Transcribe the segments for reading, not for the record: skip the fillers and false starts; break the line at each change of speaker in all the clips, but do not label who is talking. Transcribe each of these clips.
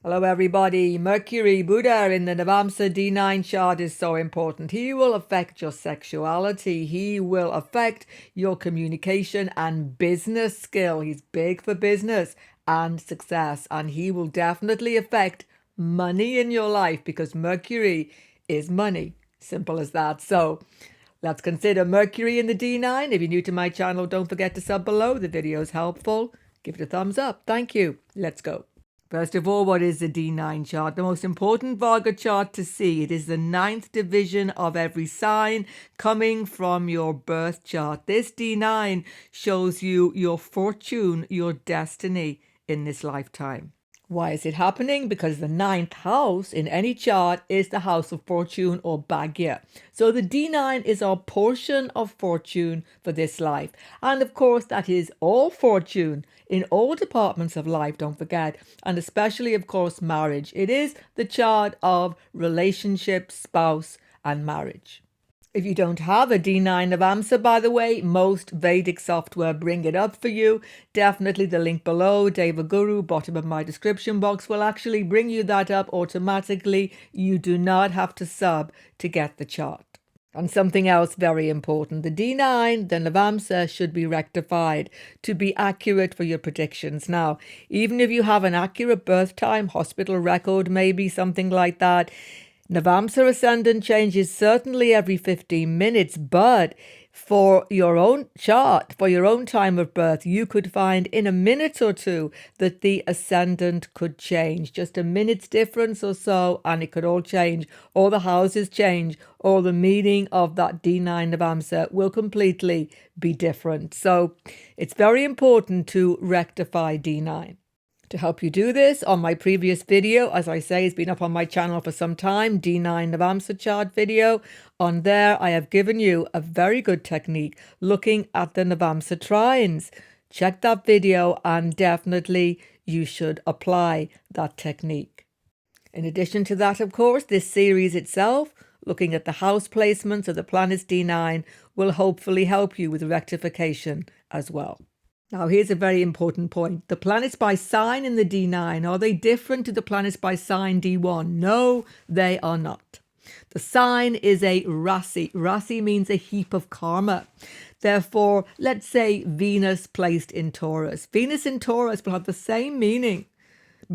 Hello everybody. Mercury Buddha in the Navamsa D9 chart is so important. He will affect your sexuality. He will affect your communication and business skill. He's big for business and success, and he will definitely affect money in your life because Mercury is money. Simple as that. So let's consider Mercury in the D9. If you're new to my channel, don't forget to sub below. The video is helpful. Give it a thumbs up. Thank you. Let's go. First of all, what is the D9 chart? The most important Varga chart to see. It is the 9th division of every sign coming from your birth chart. This D9 shows you your fortune, your destiny in this lifetime. Why is it happening? Because the 9th house in any chart is the house of fortune or Bhagya. So the D9 is our portion of fortune for this life. And of course, that is all fortune in all departments of life, don't forget. And especially, of course, marriage. It is the chart of relationship, spouse, and marriage. If you don't have a D9 Navamsa, by the way, most Vedic software bring it up for you. Definitely the link below, Deva Guru, bottom of my description box, will actually bring you that up automatically. You do not have to sub to get the chart. And something else very important, the D9, the Navamsa, should be rectified to be accurate for your predictions. Now, even if you have an accurate birth time, hospital record, maybe something like that, Navamsa ascendant changes certainly every 15 minutes, but for your own chart, for your own time of birth, you could find in a minute or two that the ascendant could change. Just a minute's difference or so, and it could all change. All the houses change, or the meaning of that D9 Navamsa will completely be different. So it's very important to rectify D9. To help you do this, on my previous video, as I say, it's been up on my channel for some time, D9 Navamsa chart video. On there, I have given you a very good technique looking at the Navamsa trines. Check that video and definitely you should apply that technique. In addition to that, of course, this series itself, looking at the house placements of the planets D9, will hopefully help you with rectification as well. Now, here's a very important point. The planets by sign in the D9, are they different to the planets by sign D1? No, they are not. The sign is a rasi. Rasi means a heap of karma. Therefore, let's say Venus placed in Taurus. Venus in Taurus will have the same meaning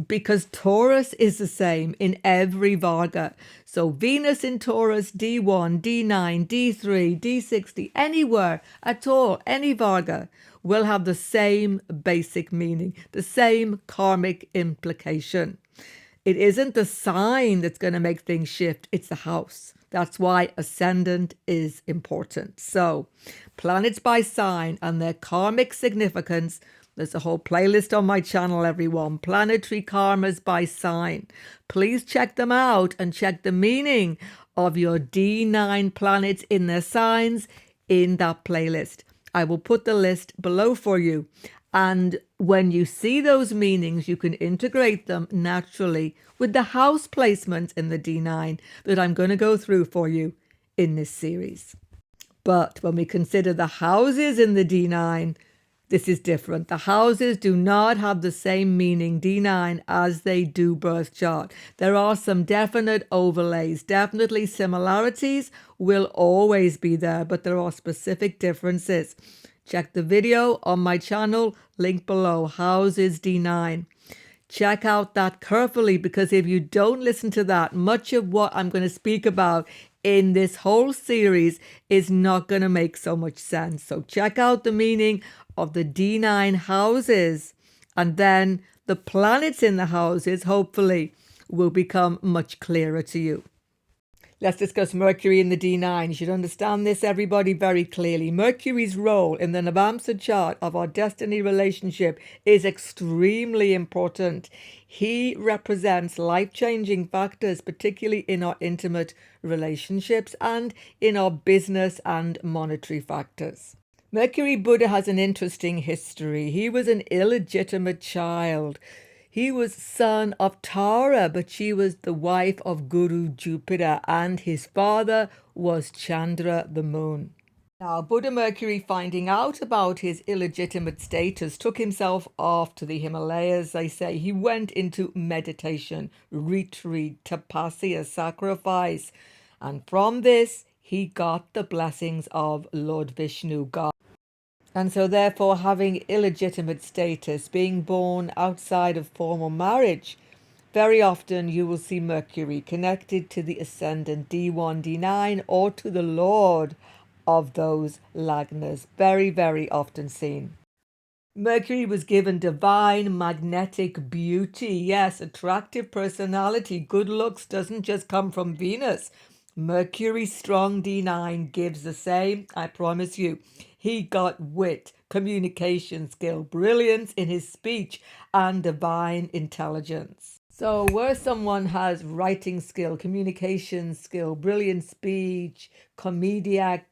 because Taurus is the same in every Varga. So Venus in Taurus, D1, D9, D3, D60, anywhere at all, any Varga will have the same basic meaning, the same karmic implication. It isn't the sign that's going to make things shift, it's the house. That's why ascendant is important. So planets by sign and their karmic significance. There's a whole playlist on my channel, everyone. Planetary karmas by sign. Please check them out and check the meaning of your D9 planets in their signs in that playlist. I will put the list below for you. And when you see those meanings, you can integrate them naturally with the house placements in the D9 that I'm going to go through for you in this series. But when we consider the houses in the D9, this is different. The houses do not have the same meaning, D9, as they do birth chart. There are some definite overlays. Definitely similarities will always be there, but there are specific differences. Check the video on my channel, link below, houses D9. Check out that carefully, because if you don't listen to that, much of what I'm going to speak about in this whole series is not going to make so much sense. So check out the meaning of the D9 houses, and then the planets in the houses hopefully will become much clearer to you. Let's discuss Mercury in the D9. You should understand this, everybody, very clearly. Mercury's role in the Navamsa chart of our destiny relationship is extremely important. He represents life-changing factors, particularly in our intimate relationships and in our business and monetary factors. Mercury Buddha has an interesting history. He was an illegitimate child. He was son of Tara, but she was the wife of Guru Jupiter, and his father was Chandra, the moon. Now, Buddha Mercury, finding out about his illegitimate status, took himself off to the Himalayas. They say he went into meditation, retreat, tapasya, sacrifice. And from this, he got the blessings of Lord Vishnu, God. And so, therefore, having illegitimate status, being born outside of formal marriage, very often you will see Mercury connected to the ascendant D1, D9, or to the Lord of those lagnas. Very, very often seen. Mercury was given divine magnetic beauty. Yes, attractive personality, good looks doesn't just come from Venus. Mercury strong D9 gives the same, I promise you. He got wit, communication skill, brilliance in his speech, and divine intelligence. So, where someone has writing skill, communication skill, brilliant speech, comedic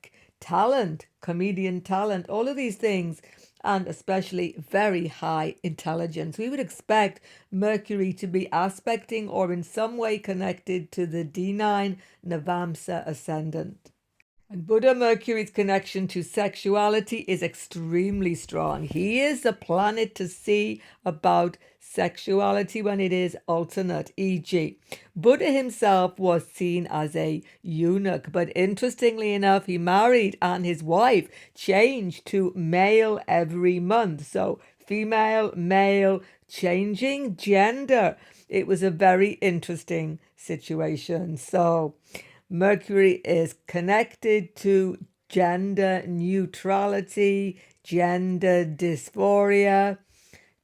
talent, comedian talent, all of these things, and especially very high intelligence, we would expect Mercury to be aspecting or in some way connected to the D9 Navamsa ascendant. And Buddha Mercury's connection to sexuality is extremely strong. He is the planet to see about sexuality when it is alternate, e.g., Buddha himself was seen as a eunuch, but interestingly enough, he married and his wife changed to male every month. So female, male, changing gender. It was a very interesting situation. So Mercury is connected to gender neutrality, gender dysphoria,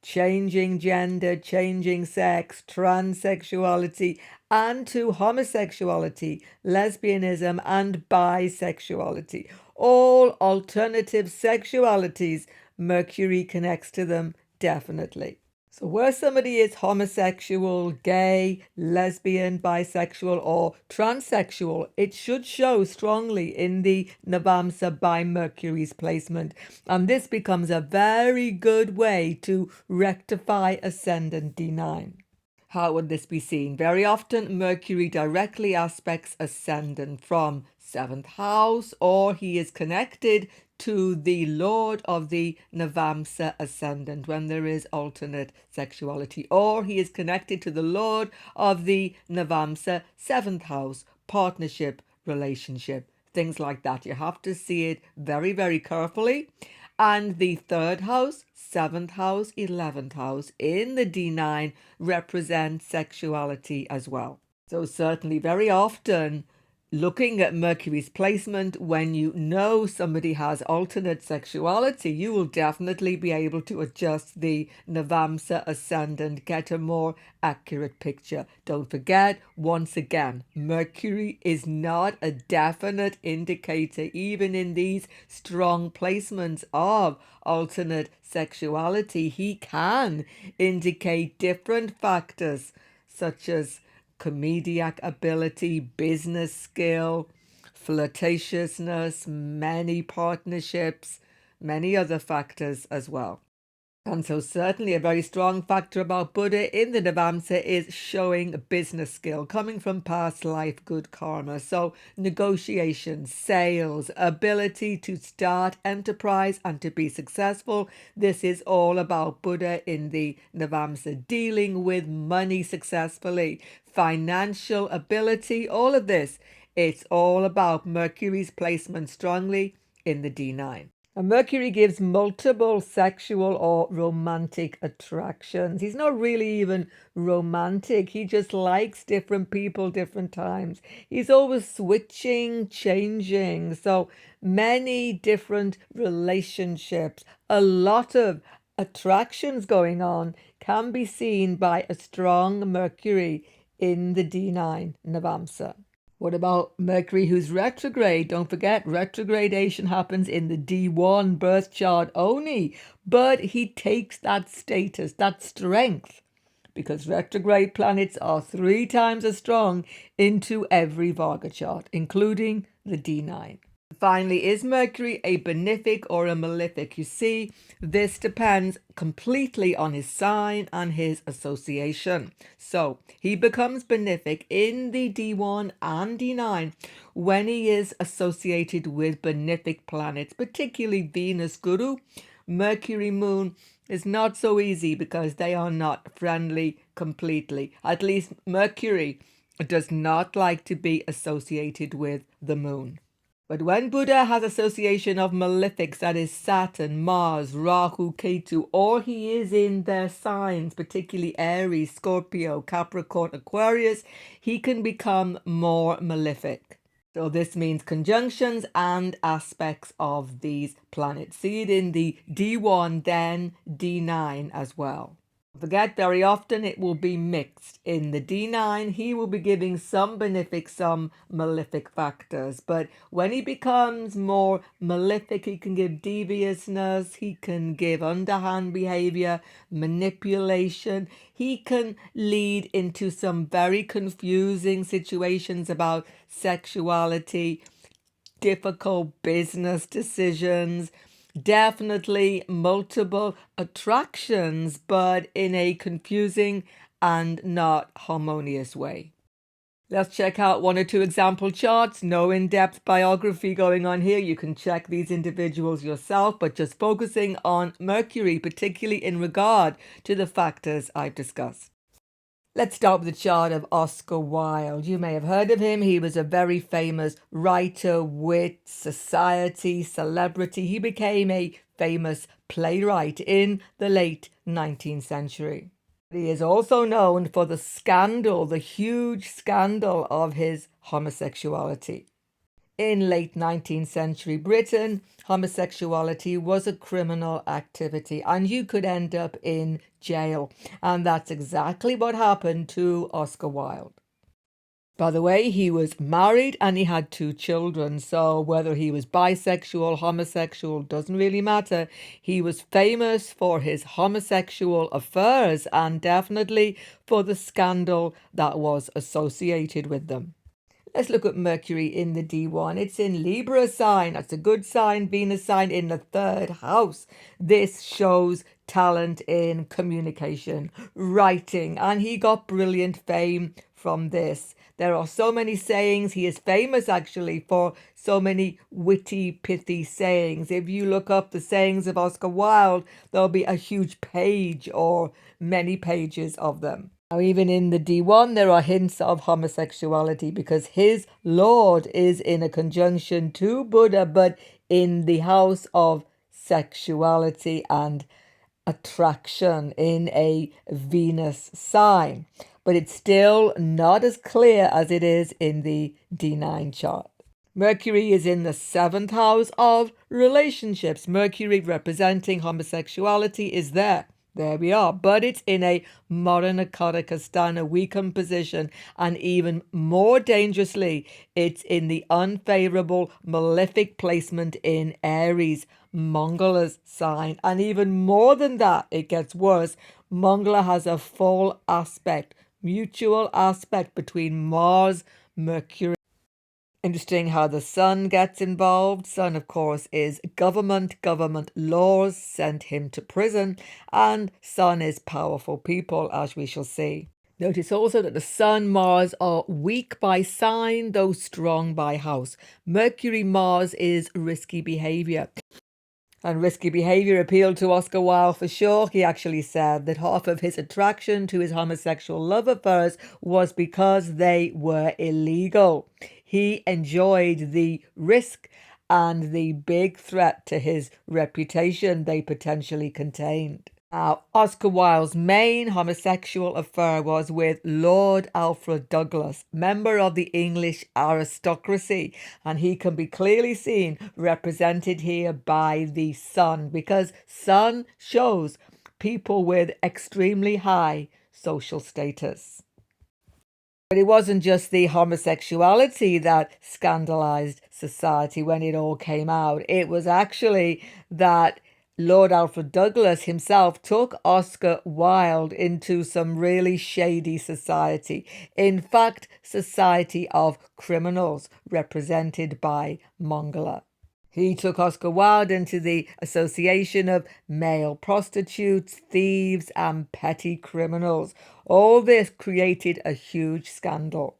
changing gender, changing sex, transsexuality, and to homosexuality, lesbianism, and bisexuality. All alternative sexualities, Mercury connects to them definitely. So, where somebody is homosexual, gay, lesbian, bisexual, or transsexual, it should show strongly in the Navamsa by Mercury's placement. And this becomes a very good way to rectify ascendant D9. How would this be seen? Very often, Mercury directly aspects ascendant from 7th house, or he is connected to the Lord of the Navamsa ascendant when there is alternate sexuality, or he is connected to the Lord of the Navamsa 7th house, partnership, relationship, things like that. You have to see it very, very carefully. And the 3rd house, 7th house, 11th house in the D9 represent sexuality as well. So certainly very often looking at Mercury's placement, when you know somebody has alternate sexuality, you will definitely be able to adjust the Navamsa ascendant, get a more accurate picture. Don't forget, once again, Mercury is not a definite indicator, even in these strong placements of alternate sexuality. He can indicate different factors such as comedic ability, business skill, flirtatiousness, many partnerships, many other factors as well. And so certainly a very strong factor about Buddha in the Navamsa is showing business skill, coming from past life, good karma. So negotiations, sales, ability to start enterprise and to be successful. This is all about Buddha in the Navamsa, dealing with money successfully, financial ability, all of this. It's all about Mercury's placement strongly in the D9. And Mercury gives multiple sexual or romantic attractions. He's not really even romantic. He just likes different people, different times. He's always switching, changing. So many different relationships, a lot of attractions going on can be seen by a strong Mercury in the D9 Navamsa. What about Mercury who's retrograde? Don't forget, retrogradation happens in the D1 birth chart only, but he takes that status, that strength, because retrograde planets are 3 times as strong into every Varga chart, including the D9. Finally, is Mercury a benefic or a malefic? You see, this depends completely on his sign and his association. So he becomes benefic in the D1 and D9 when he is associated with benefic planets, particularly Venus Guru. Mercury Moon is not so easy because they are not friendly completely. At least Mercury does not like to be associated with the moon. But when Buddha has association of malefics, that is Saturn, Mars, Rahu, Ketu, or he is in their signs, particularly Aries, Scorpio, Capricorn, Aquarius, he can become more malefic. So this means conjunctions and aspects of these planets. See it in the D1, then D9 as well. Forget very often it will be mixed. In the D9, he will be giving some benefic, some malefic factors. But when he becomes more malefic, he can give deviousness, he can give underhand behavior, manipulation. He can lead into some very confusing situations about sexuality, difficult business decisions, definitely multiple attractions, but in a confusing and not harmonious way. Let's check out one or two example charts. No in-depth biography going on here. You can check these individuals yourself, but just focusing on Mercury, particularly in regard to the factors I've discussed. Let's start with the chart of Oscar Wilde. You may have heard of him. He was a very famous writer, wit, society, celebrity. He became a famous playwright in the late 19th century. He is also known for the scandal, the huge scandal of his homosexuality. In late 19th century Britain, homosexuality was a criminal activity and you could end up in jail. And that's exactly what happened to Oscar Wilde. By the way, he was married and he had 2 children. So whether he was bisexual, homosexual, doesn't really matter. He was famous for his homosexual affairs and definitely for the scandal that was associated with them. Let's look at Mercury in the D1. It's in Libra sign. That's a good sign. Venus sign in the 3rd house. This shows talent in communication, writing, and he got brilliant fame from this. There are so many sayings. He is famous actually for so many witty, pithy sayings. If you look up the sayings of Oscar Wilde, there'll be a huge page or many pages of them. Now, even in the D1, there are hints of homosexuality because his Lord is in a conjunction to Buddha, but in the house of sexuality and attraction in a Venus sign. But it's still not as clear as it is in the D9 chart. Mercury is in the 7th house of relationships. Mercury representing homosexuality is there. There we are. But it's in a Moronakara Kastana weakened position. And even more dangerously, it's in the unfavorable malefic placement in Aries, Mangala's sign. And even more than that, it gets worse. Mangala has a full aspect, mutual aspect between Mars, Mercury. Interesting how the sun gets involved. Sun, of course, is government. Government laws sent him to prison. And sun is powerful people, as we shall see. Notice also that the sun, Mars are weak by sign, though strong by house. Mercury, Mars is risky behavior. And risky behavior appealed to Oscar Wilde for sure. He actually said that half of his attraction to his homosexual love affairs was because they were illegal. He enjoyed the risk and the big threat to his reputation they potentially contained. Now, Oscar Wilde's main homosexual affair was with Lord Alfred Douglas, member of the English aristocracy, and he can be clearly seen represented here by the sun, because sun shows people with extremely high social status. But it wasn't just the homosexuality that scandalized society when it all came out. It was actually that Lord Alfred Douglas himself took Oscar Wilde into some really shady society. In fact, society of criminals represented by Mongala. He took Oscar Wilde into the association of male prostitutes, thieves, and petty criminals. All this created a huge scandal.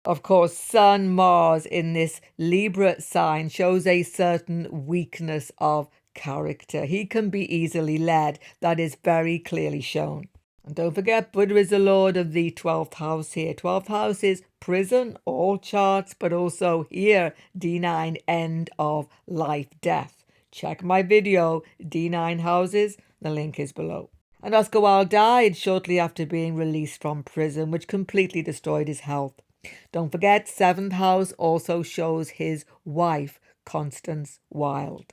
Of course, Sun, Mars in this Libra sign shows a certain weakness of character. He can be easily led. That is very clearly shown. And don't forget, Buddha is the lord of the 12th house here. 12th house is prison, all charts, but also here, D9, end of life, death. Check my video, D9 houses. The link is below. And Oscar Wilde died shortly after being released from prison, which completely destroyed his health. Don't forget, 7th house also shows his wife, Constance Wilde.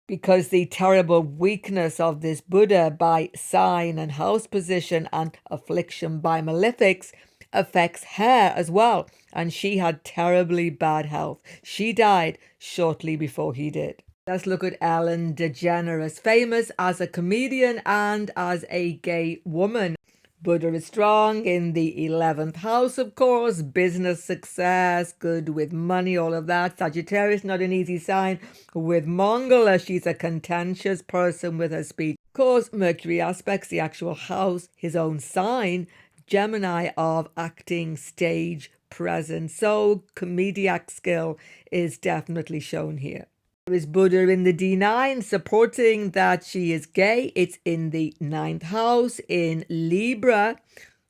Because the terrible weakness of this Buddha by sign and house position and affliction by malefics affects her as well. And she had terribly bad health. She died shortly before he did. Let's look at Ellen DeGeneres, famous as a comedian and as a gay woman. Buddha is strong in the 11th house, of course, business success, good with money, all of that. Sagittarius, not an easy sign. With Mongala, she's a contentious person with her speech. Of course, Mercury aspects the actual house, his own sign, Gemini of acting, stage presence. So comedic skill is definitely shown here. There is Buddha in the D9 supporting that she is gay. It's in the 9th house in Libra,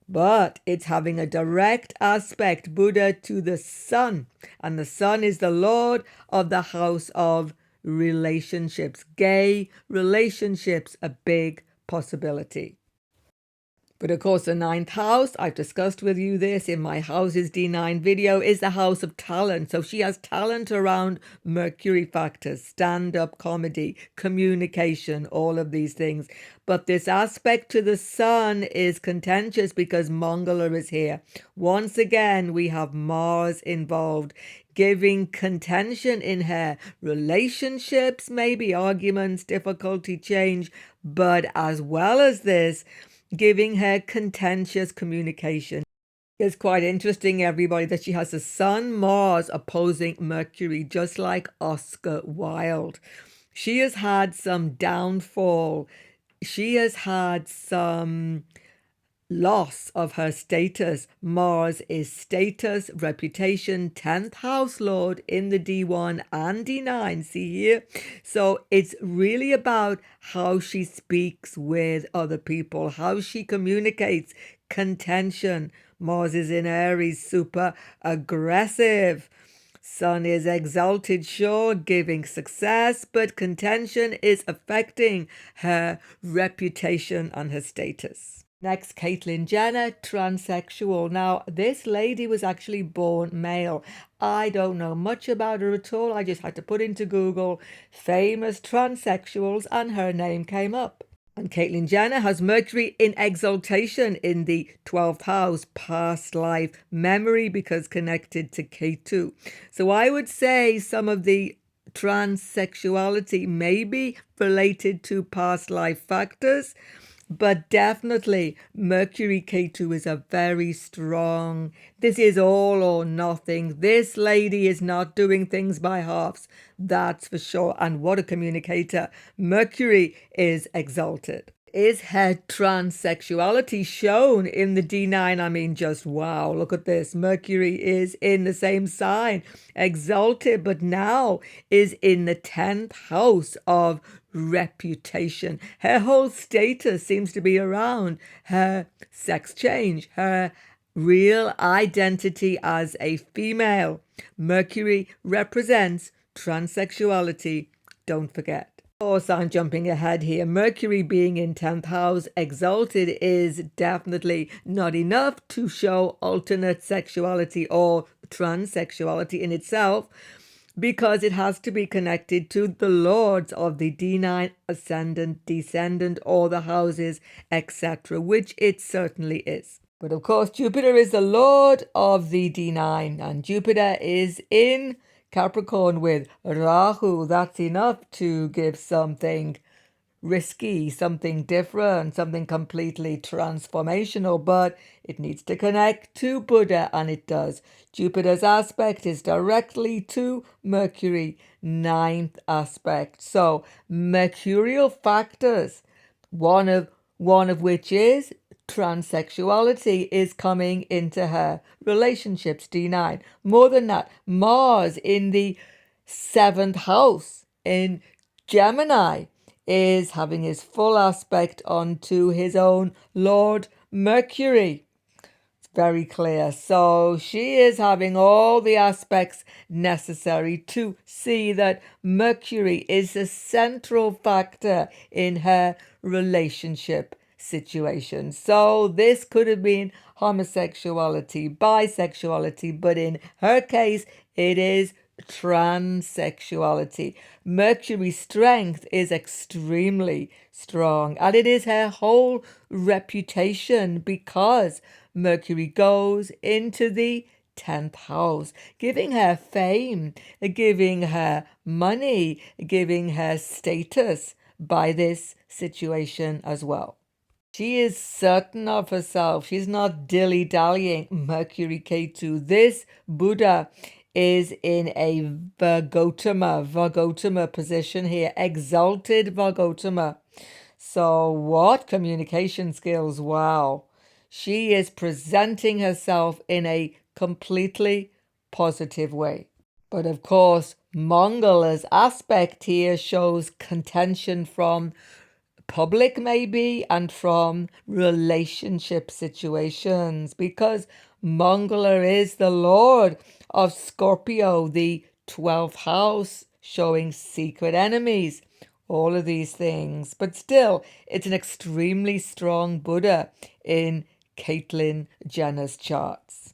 but it's having a direct aspect, Buddha, to the sun. And the sun is the lord of the house of relationships. Gay relationships, a big possibility. But of course, the 9th house, I've discussed with you this in my Houses D9 video, is the house of talent. So she has talent around Mercury factors, stand-up comedy, communication, all of these things. But this aspect to the sun is contentious because Mongala is here. Once again, we have Mars involved, giving contention in her relationships, maybe arguments, difficulty, change. But as well as this, giving her contentious communication. It's quite interesting, everybody, that she has the Sun, Mars opposing Mercury, just like Oscar Wilde. She has had some downfall. She has had some loss of her status. Mars is status, reputation, 10th house lord in the D1 and D9, see here? So it's really about how she speaks with other people, how she communicates, contention. Mars is in Aries, super aggressive. Sun is exalted, sure, giving success, but contention is affecting her reputation and her status. Next, Caitlyn Jenner, transsexual. Now, this lady was actually born male. I don't know much about her at all. I just had to put into Google famous transsexuals and her name came up. And Caitlyn Jenner has Mercury in exaltation in the 12th house, past life memory, because connected to K2. So I would say some of the transsexuality may be related to past life factors. But definitely Mercury K2 is a very strong, this is all or nothing. This lady is not doing things by halves, that's for sure. And what a communicator. Mercury is exalted. Is her transsexuality shown in the D9? I mean, just wow, look at this. Mercury is in the same sign, exalted, but now is in the 10th house of reputation. Her whole status seems to be around her sex change, her real identity as a female. Mercury represents transsexuality, don't forget. Of course, I'm jumping ahead here. Mercury being in 10th house exalted is definitely not enough to show alternate sexuality or transsexuality in itself, because it has to be connected to the lords of the D9 ascendant, descendant, or the houses, etc., which it certainly is. But of course, Jupiter is the lord of the D9, and Jupiter is in Capricorn with Rahu, that's enough to give something risky, something different, something completely transformational, but it needs to connect to Buddha, and it does. Jupiter's aspect is directly to Mercury, ninth aspect. So mercurial factors, one of which is transsexuality, is coming into her relationships, D9. More than that, Mars in the seventh house in Gemini is having his full aspect onto his own Lord Mercury. It's very clear. So she is having all the aspects necessary to see that Mercury is a central factor in her relationship situation. So this could have been homosexuality, bisexuality, but in her case, it is transsexuality. Mercury's strength is extremely strong, and it is her whole reputation because Mercury goes into the 10th house, giving her fame, giving her money, giving her status by this situation as well. She is certain of herself. She's not dilly-dallying. Mercury Ketu. This Buddha is in a Vargotama position here. Exalted Vargotama. So what communication skills? Wow. She is presenting herself in a completely positive way. But of course, Mongola's aspect here shows contention from public maybe and from relationship situations, because Mongala is the lord of Scorpio, the 12th house, showing secret enemies, all of these things. But still, it's an extremely strong Buddha in Caitlyn Jenner's charts.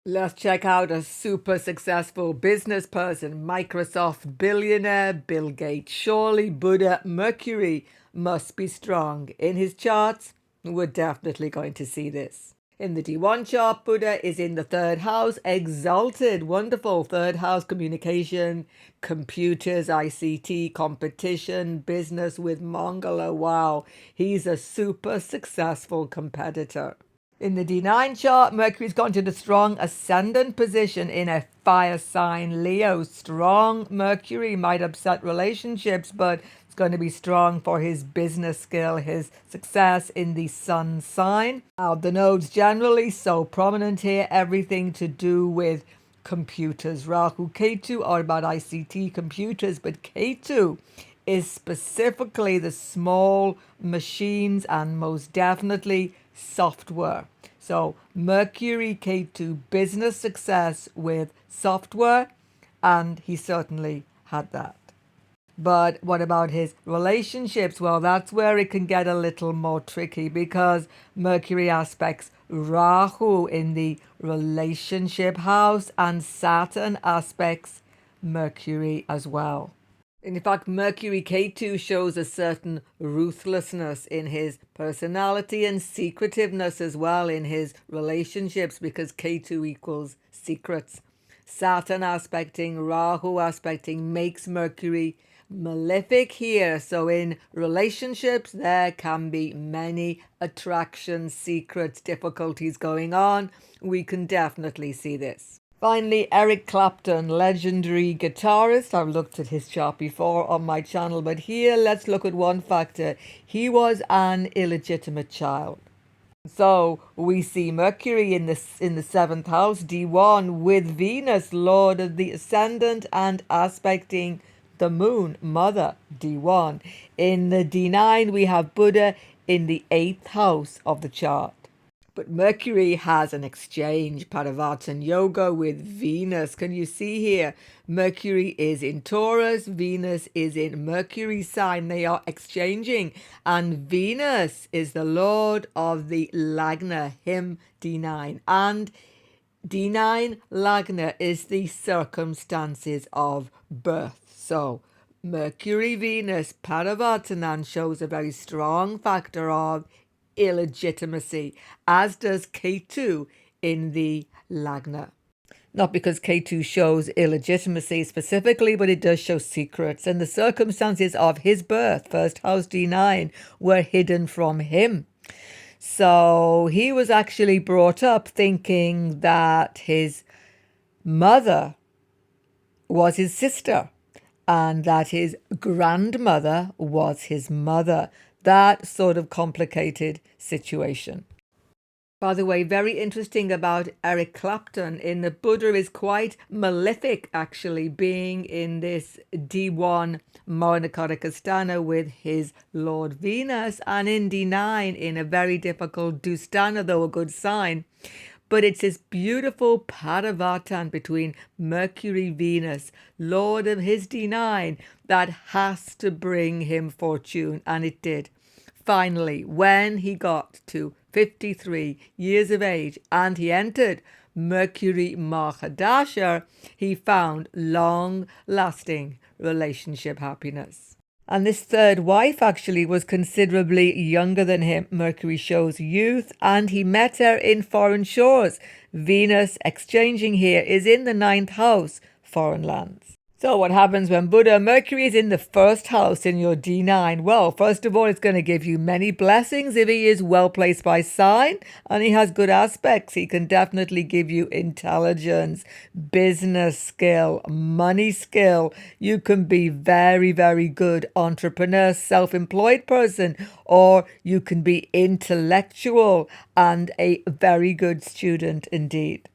Let's check out a super successful business person, Microsoft billionaire Bill Gates. Surely Buddha Mercury must be strong in his charts. We're definitely going to see this. In the D1 chart, Buddha is in the third house, exalted, wonderful third house, communication, computers, ICT, competition, business with Mongala. Wow, he's a super successful competitor. In the D9 chart, Mercury's gone to the strong ascendant position in a fire sign, Leo. Strong Mercury might upset relationships, but it's going to be strong for his business skill, his success in the sun sign. Now, the nodes generally so prominent here, everything to do with computers. Rahu, Ketu are about ICT computers, but Ketu is specifically the small machines and most definitely software. So Mercury Ketu, business success with software, and he certainly had that. But what about his relationships? Well, that's where it can get a little more tricky, because Mercury aspects Rahu in the relationship house and Saturn aspects Mercury as well. In fact, Mercury Ketu shows a certain ruthlessness in his personality and secretiveness as well in his relationships, because Ketu equals secrets. Saturn aspecting, Rahu aspecting makes Mercury malefic here. So in relationships, there can be many attractions, secrets, difficulties going on. We can definitely see this. Finally, Eric Clapton, legendary guitarist. I've looked at his chart before on my channel, but here let's look at one factor. He was an illegitimate child. So we see Mercury in the 7th house, D1, with Venus, lord of the ascendant, and aspecting the moon, mother, D1. In the D9, we have Buddha in the 8th house of the chart. But Mercury has an exchange, Parivartan Yoga, with Venus. Can you see here? Mercury is in Taurus, Venus is in Mercury sign. They are exchanging. And Venus is the lord of the Lagna, him D9. And D9 Lagna is the circumstances of birth. So Mercury, Venus, Parivartanan shows a very strong factor of illegitimacy, as does Ketu in the Lagna. Not because K2 shows illegitimacy specifically, but it does show secrets. And the circumstances of his birth, first house D9, were hidden from him. So he was actually brought up thinking that his mother was his sister and that his grandmother was his mother. That sort of complicated situation. By the way, very interesting about Eric Clapton in the Buddha is quite malefic, actually, being in this D1 Maranakara with his Lord Venus, and in D9 in a very difficult Dustana, though a good sign. But it's this beautiful Paravatan between Mercury, Venus, Lord of his D9, that has to bring him fortune, and it did. Finally, when he got to 53 years of age and he entered Mercury Mahadasha, he found long-lasting relationship happiness. And this third wife actually was considerably younger than him. Mercury shows youth, and he met her in foreign shores. Venus exchanging here is in the 9th house, foreign lands. So what happens when Buddha Mercury is in the first house in your D9? Well, first of all, it's going to give you many blessings if he is well placed by sign and he has good aspects. He can definitely give you intelligence, business skill, money skill. You can be very, very good entrepreneur, self-employed person, or you can be intellectual and a very good student indeed.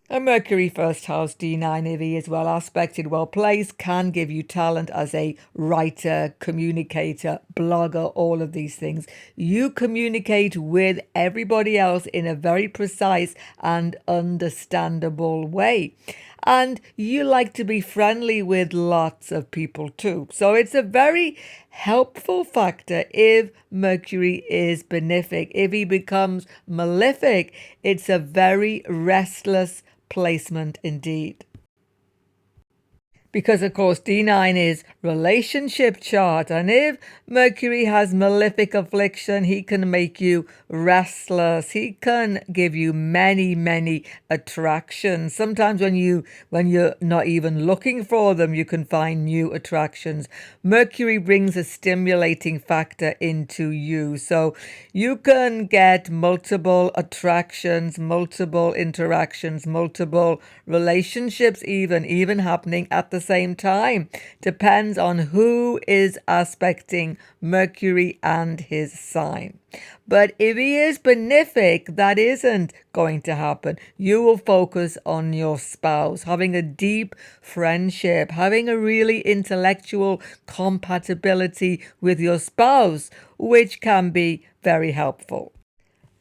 A Mercury first house D9, if he is well aspected, well placed, can give you talent as a writer, communicator, blogger, all of these things. You communicate with everybody else in a very precise and understandable way. And you like to be friendly with lots of people too. So it's a very helpful factor if Mercury is benefic. If he becomes malefic, it's a very restless placement indeed. Because, of course, D9 is relationship chart. And if Mercury has malefic affliction, he can make you restless. He can give you many, many attractions. Sometimes when you're not even looking for them, you can find new attractions. Mercury brings a stimulating factor into you. So you can get multiple attractions, multiple interactions, multiple relationships even happening at the same time. Depends on who is aspecting Mercury and his sign. But if he is benefic, that isn't going to happen. You will focus on your spouse, having a deep friendship, having a really intellectual compatibility with your spouse, which can be very helpful.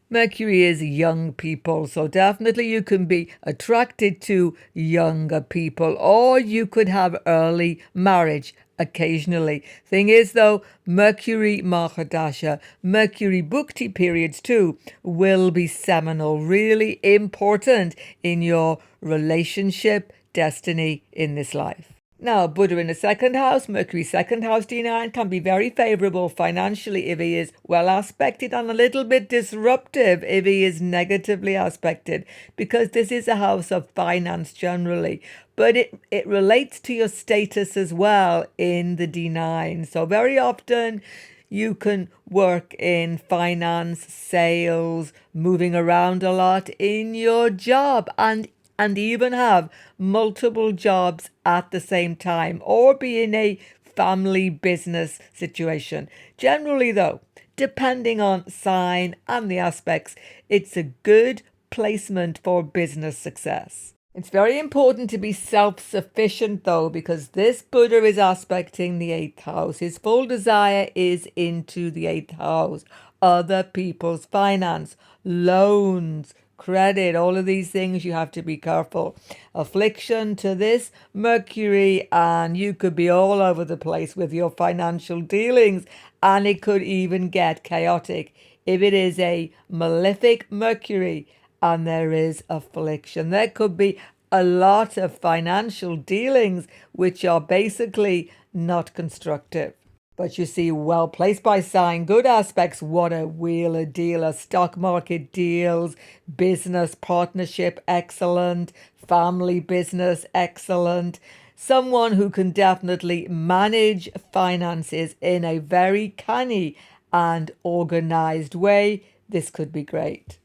Mercury is young people, so definitely you can be attracted to younger people, or you could have early marriage occasionally. Thing is though, Mercury Mahadasha, Mercury Bhukti periods too, will be seminal, really important in your relationship destiny in this life. Now, Buddha in the second house, Mercury second house D9 can be very favorable financially if he is well aspected, and a little bit disruptive if he is negatively aspected, because this is a house of finance generally. But it relates to your status as well in the D9. So very often you can work in finance, sales, moving around a lot in your job, and even have multiple jobs at the same time, or be in a family business situation. Generally though, depending on sign and the aspects, it's a good placement for business success. It's very important to be self-sufficient though, because this Buddha is aspecting the 8th house. His full desire is into the 8th house. Other people's finance, loans, credit, all of these things you have to be careful. Affliction to this Mercury, and you could be all over the place with your financial dealings, and it could even get chaotic if it is a malefic Mercury and there is affliction. There could be a lot of financial dealings which are basically not constructive. But you see, well placed by sign, good aspects, what a wheeler dealer, stock market deals, business partnership, excellent, family business, excellent. Someone who can definitely manage finances in a very canny and organized way. This could be great.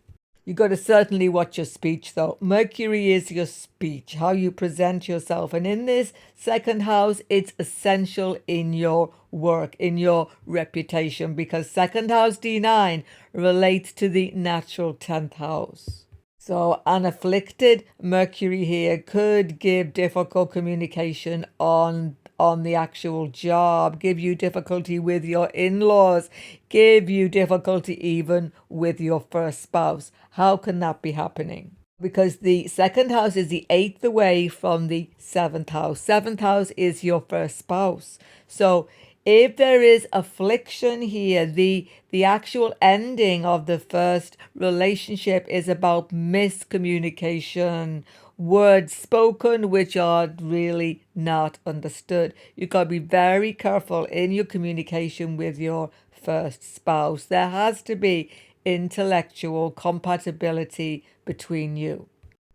You got to certainly watch your speech though. Mercury is your speech, how you present yourself. And in this second house, it's essential in your work, in your reputation, because second house D9 relates to the natural 10th house. So an afflicted Mercury here could give difficult communication on the actual job, give you difficulty with your in-laws, give you difficulty even with your first spouse. How can that be happening? Because the second house is the 8th away from the 7th house. 7th house is your first spouse. So if there is affliction here, the actual ending of the first relationship is about miscommunication, words spoken which are really not understood. You've got to be very careful in your communication with your first spouse. There has to be intellectual compatibility between you.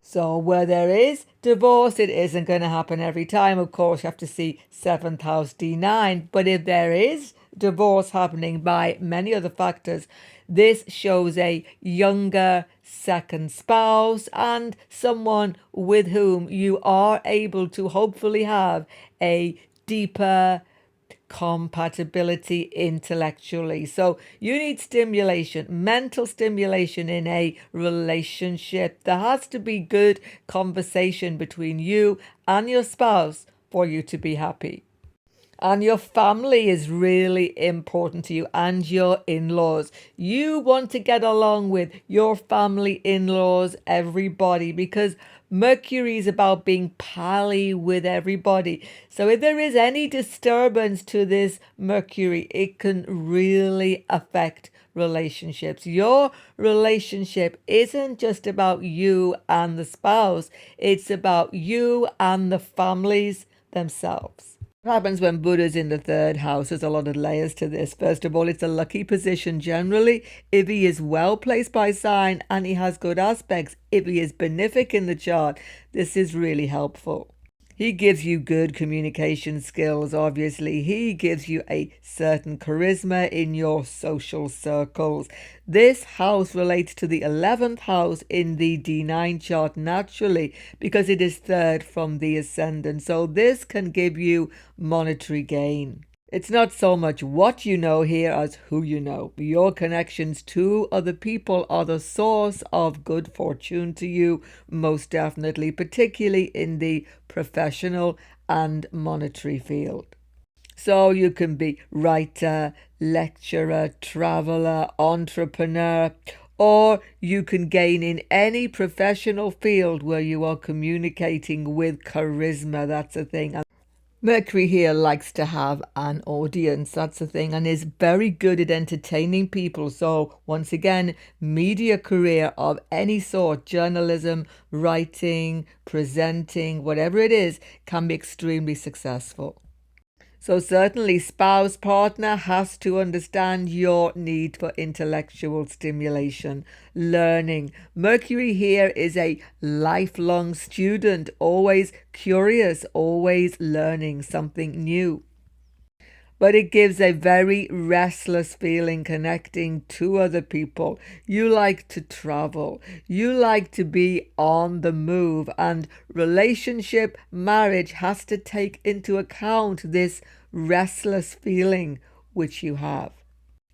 So where there is divorce, it isn't going to happen every time. Of course, you have to see 7th house D9. But if there is divorce happening by many other factors, this shows a younger second spouse and someone with whom you are able to hopefully have a deeper compatibility intellectually. So you need stimulation, mental stimulation in a relationship. There has to be good conversation between you and your spouse for you to be happy. And your family is really important to you, and your in-laws. You want to get along with your family, in-laws, everybody, because Mercury is about being pally with everybody. So if there is any disturbance to this Mercury, it can really affect relationships. Your relationship isn't just about you and the spouse, it's about you and the families themselves. What happens when Buddha's in the third house? There's a lot of layers to this. First of all, it's a lucky position generally if he is well placed by sign and he has good aspects. If he is benefic in the chart, this is really helpful. He gives you good communication skills, obviously. He gives you a certain charisma in your social circles. This house relates to the 11th house in the D9 chart naturally because it is third from the ascendant. So this can give you monetary gain. It's not so much what you know here as who you know. Your connections to other people are the source of good fortune to you, most definitely, particularly in the professional and monetary field. So you can be writer, lecturer, traveler, entrepreneur, or you can gain in any professional field where you are communicating with charisma. That's a thing. Mercury here likes to have an audience, that's the thing, and is very good at entertaining people. So once again, media career of any sort, journalism, writing, presenting, whatever it is, can be extremely successful. So certainly spouse partner has to understand your need for intellectual stimulation, learning. Mercury here is a lifelong student, always curious, always learning something new. But it gives a very restless feeling connecting to other people. You like to travel. You like to be on the move. And relationship, marriage has to take into account this restless feeling which you have.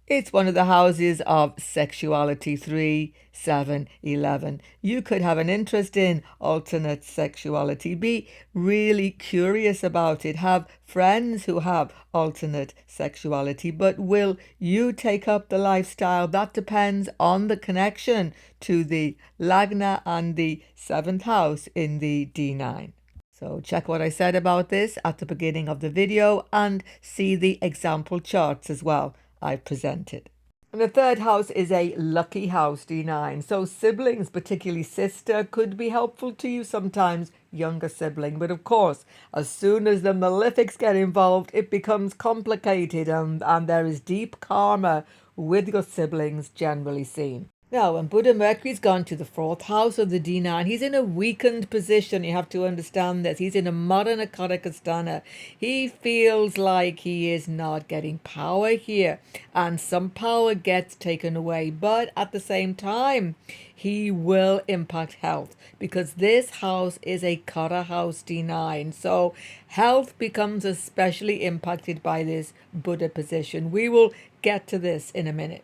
It's one of the houses of sexuality 3, 7, 11. You could have an interest in alternate sexuality. Be really curious about it. Have friends who have alternate sexuality. But will you take up the lifestyle? That depends on the connection to the Lagna and the 7th house in the D9. So check what I said about this at the beginning of the video and see the example charts as well I've presented. And the third house is a lucky house, D9. So siblings, particularly sister, could be helpful to you sometimes, younger sibling. But of course, as soon as the malefics get involved, it becomes complicated and there is deep karma with your siblings generally seen. Now, when Buddha Mercury's gone to the fourth house of the D9, he's in a weakened position. You have to understand this. He's in a Mara Nakadakastana. He feels like he is not getting power here, and some power gets taken away. But at the same time, he will impact health because this house is a Kara house D9. So health becomes especially impacted by this Buddha position. We will get to this in a minute.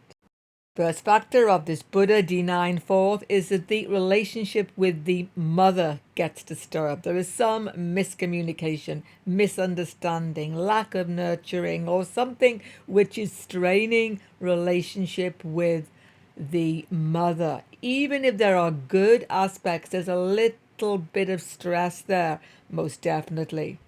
First factor of this Buddha D9 fourth is that the relationship with the mother gets disturbed. There is some miscommunication, misunderstanding, lack of nurturing, or something which is straining relationship with the mother. Even if there are good aspects, there's a little bit of stress there, most definitely.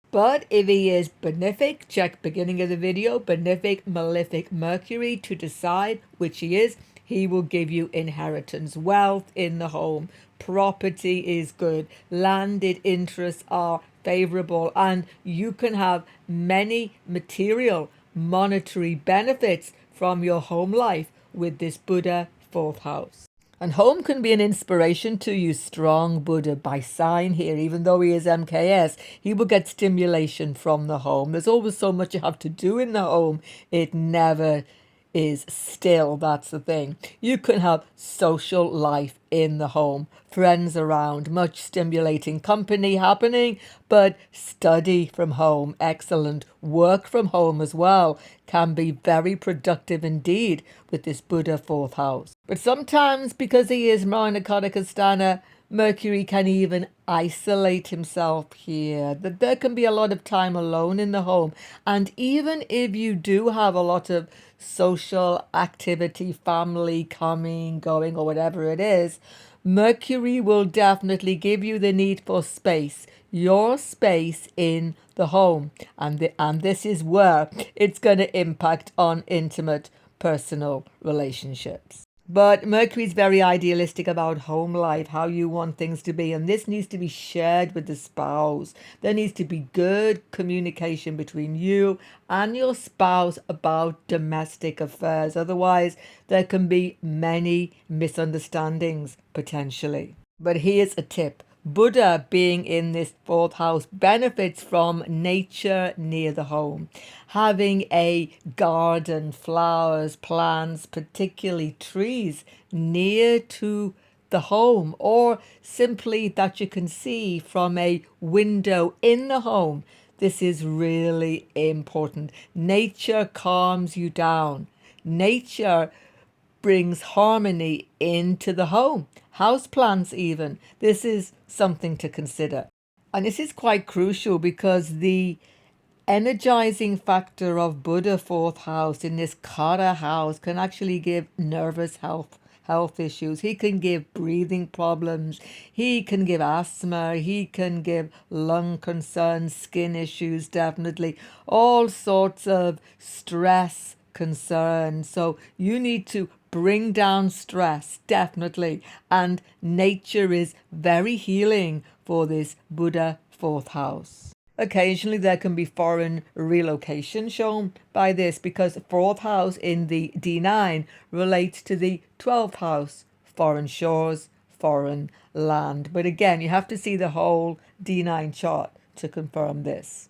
But if he is benefic, check beginning of the video, benefic, malefic, Mercury to decide which he is. He will give you inheritance, wealth in the home, property is good, landed interests are favorable, and you can have many material, monetary benefits from your home life with this Buddha fourth house. And home can be an inspiration to you, strong Buddha by sign here. Even though he is MKS, he will get stimulation from the home. There's always so much you have to do in the home. It never is still. That's the thing. You can have social life in the home, friends around, much stimulating company happening, but study from home, excellent. Work from home as well can be very productive indeed with this Buddha fourth house. But sometimes, because he is Maranakadakastana, Mercury can even isolate himself here. That there can be a lot of time alone in the home. And even if you do have a lot of social activity, family coming, going, or whatever it is, Mercury will definitely give you the need for space, your space in the home. And this is where it's going to impact on intimate personal relationships. But Mercury's very idealistic about home life, how you want things to be, and this needs to be shared with the spouse. There needs to be good communication between you and your spouse about domestic affairs. Otherwise, there can be many misunderstandings potentially. But here's a tip. Buddha being in this fourth house benefits from nature near the home. Having a garden, flowers, plants, particularly trees near to the home, or simply that you can see from a window in the home. This is really important. Nature calms you down. Nature brings harmony into the home. Houseplants even. This is something to consider. And this is quite crucial because the energizing factor of Buddha fourth house in this Kara house can actually give nervous health issues. He can give breathing problems. He can give asthma. He can give lung concerns, skin issues, definitely. All sorts of stress concerns. So you need to bring down stress, definitely. And nature is very healing for this Buddha fourth house. Occasionally there can be foreign relocation shown by this because fourth house in the D9 relates to the 12th house, foreign shores, foreign land. But again, you have to see the whole D9 chart to confirm this.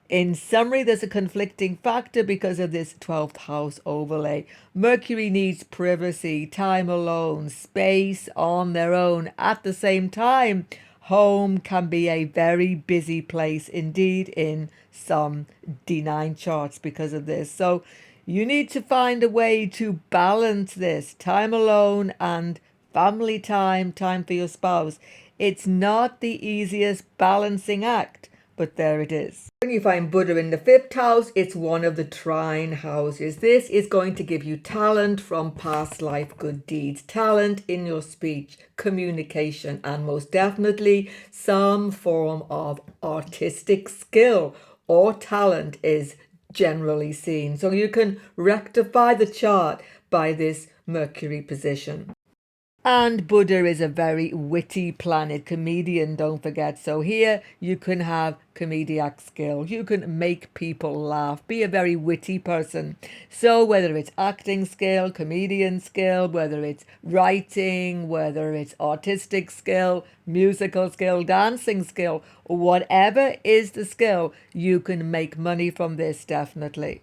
In summary, there's a conflicting factor because of this 12th house overlay. Mercury needs privacy, time alone, space on their own. At the same time, home can be a very busy place indeed in some D9 charts because of this. So you need to find a way to balance this time alone and family time, time for your spouse. It's not the easiest balancing act, but there it is. When you find Buddha in the 5th house, it's one of the trine houses. This is going to give you talent from past life good deeds, talent in your speech, communication, and most definitely some form of artistic skill or talent is generally seen. So you can rectify the chart by this Mercury position. And Buddha is a very witty planet, comedian, don't forget. So here you can have comedic skill. You can make people laugh, be a very witty person. So whether it's acting skill, comedian skill, whether it's writing, whether it's artistic skill, musical skill, dancing skill, whatever is the skill, you can make money from this definitely.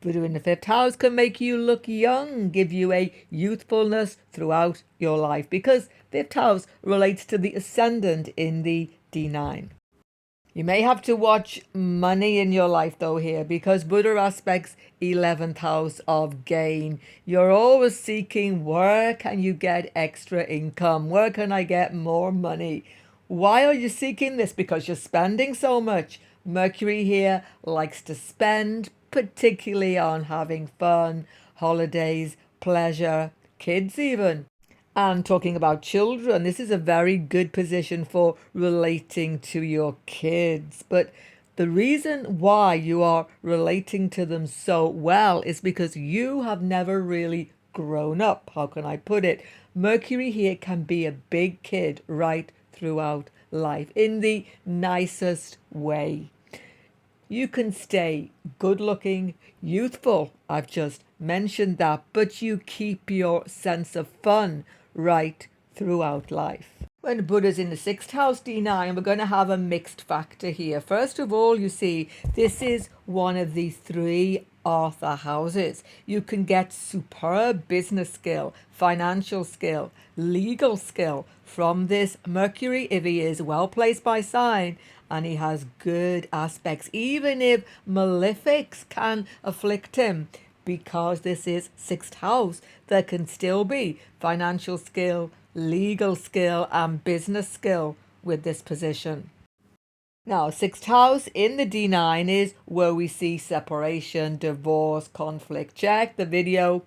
Buddha in the fifth house can make you look young, give you a youthfulness throughout your life, because fifth house relates to the ascendant in the D9. You may have to watch money in your life though here, because Buddha aspects 11th house of gain. You're always seeking, where can you get extra income? Where can I get more money? Why are you seeking this? Because you're spending so much. Mercury here likes to spend, particularly on having fun, holidays, pleasure, kids even. And talking about children, this is a very good position for relating to your kids. But the reason why you are relating to them so well is because you have never really grown up. How can I put it? Mercury here can be a big kid right throughout life in the nicest way. You can stay good looking, youthful, I've just mentioned that, but you keep your sense of fun right throughout life. When Buddha's in the sixth house, D9, we're going to have a mixed factor here. First of all, you see, this is one of the three Arthur houses. You can get superb business skill, financial skill, legal skill from this Mercury if he is well placed by sign and he has good aspects, even if malefics can afflict him. Because this is sixth house, there can still be financial skill, legal skill, and business skill with this position. Now, sixth house in the D9 is where we see separation, divorce, conflict. Check the video,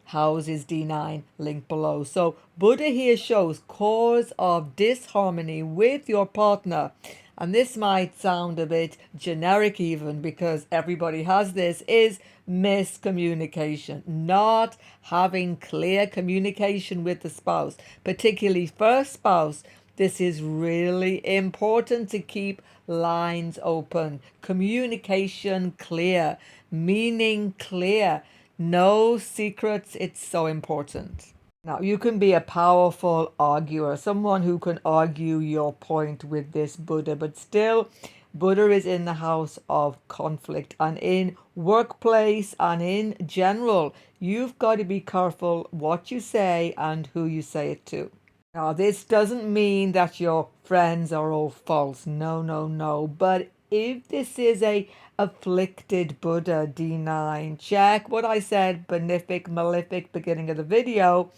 houses D9, link below. So Buddha here shows cause of disharmony with your partner. And this might sound a bit generic even because everybody has this, is miscommunication. Not having clear communication with the spouse, particularly first spouse. This is really important to keep lines open, communication clear, meaning clear, no secrets. It's so important. Now, you can be a powerful arguer, someone who can argue your point with this Buddha, but still, Buddha is in the house of conflict, and in workplace and in general, you've got to be careful what you say and who you say it to. Now, this doesn't mean that your friends are all false. No, no, no. But if this is a afflicted Buddha, D9, check what I said, Benefic, Malific, beginning of the video.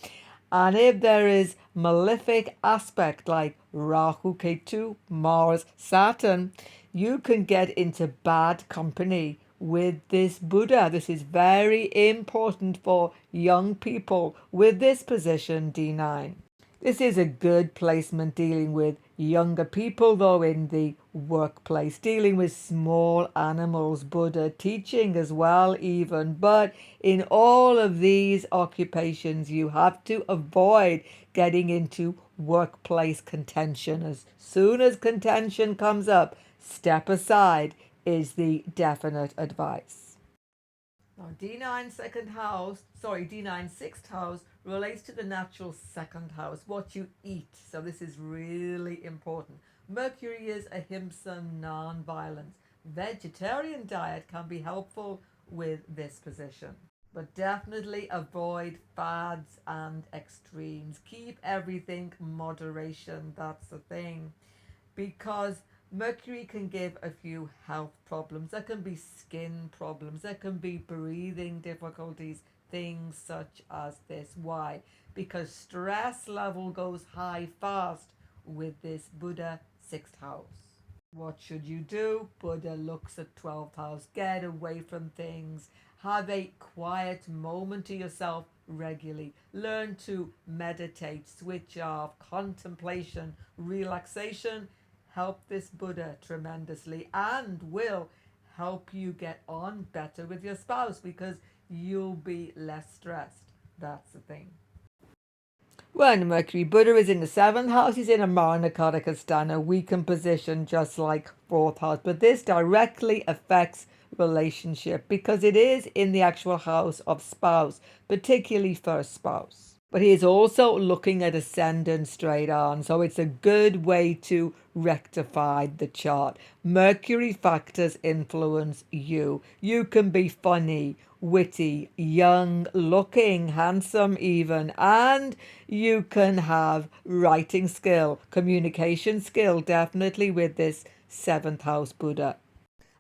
And if there is malefic aspect like Rahu, Ketu, Mars, Saturn, you can get into bad company with this Buddha. This is very important for young people with this position, D9. This is a good placement dealing with younger people, though, in the workplace, dealing with small animals, Buddha teaching as well, even. But in all of these occupations, you have to avoid getting into workplace contention. As soon as contention comes up, step aside is the definite advice. Now, D9 second house, D9 sixth house relates to the natural second house, what you eat. So this is really important. Mercury is ahimsa, non-violence. Vegetarian diet can be helpful with this position. But definitely avoid fads and extremes. Keep everything moderation, that's the thing. Because Mercury can give a few health problems. There can be skin problems. There can be breathing difficulties, things such as this. Why? Because stress level goes high fast with this Buddha sixth house. What should you do? Buddha looks at 12th house. Get away from things. Have a quiet moment to yourself regularly. Learn to meditate, switch off, contemplation, relaxation. Help this Buddha tremendously and will help you get on better with your spouse because you'll be less stressed. That's the thing. When Mercury Buddha is in the seventh house, he's in a Maranakataka sthana, weakened position, just like fourth house. But this directly affects relationship because it is in the actual house of spouse, particularly first spouse. But he is also looking at ascendant straight on, so it's a good way to rectify the chart. Mercury factors influence you. You can be funny, witty, young looking, handsome even, and you can have writing skill, communication skill, definitely with this seventh house Buddha.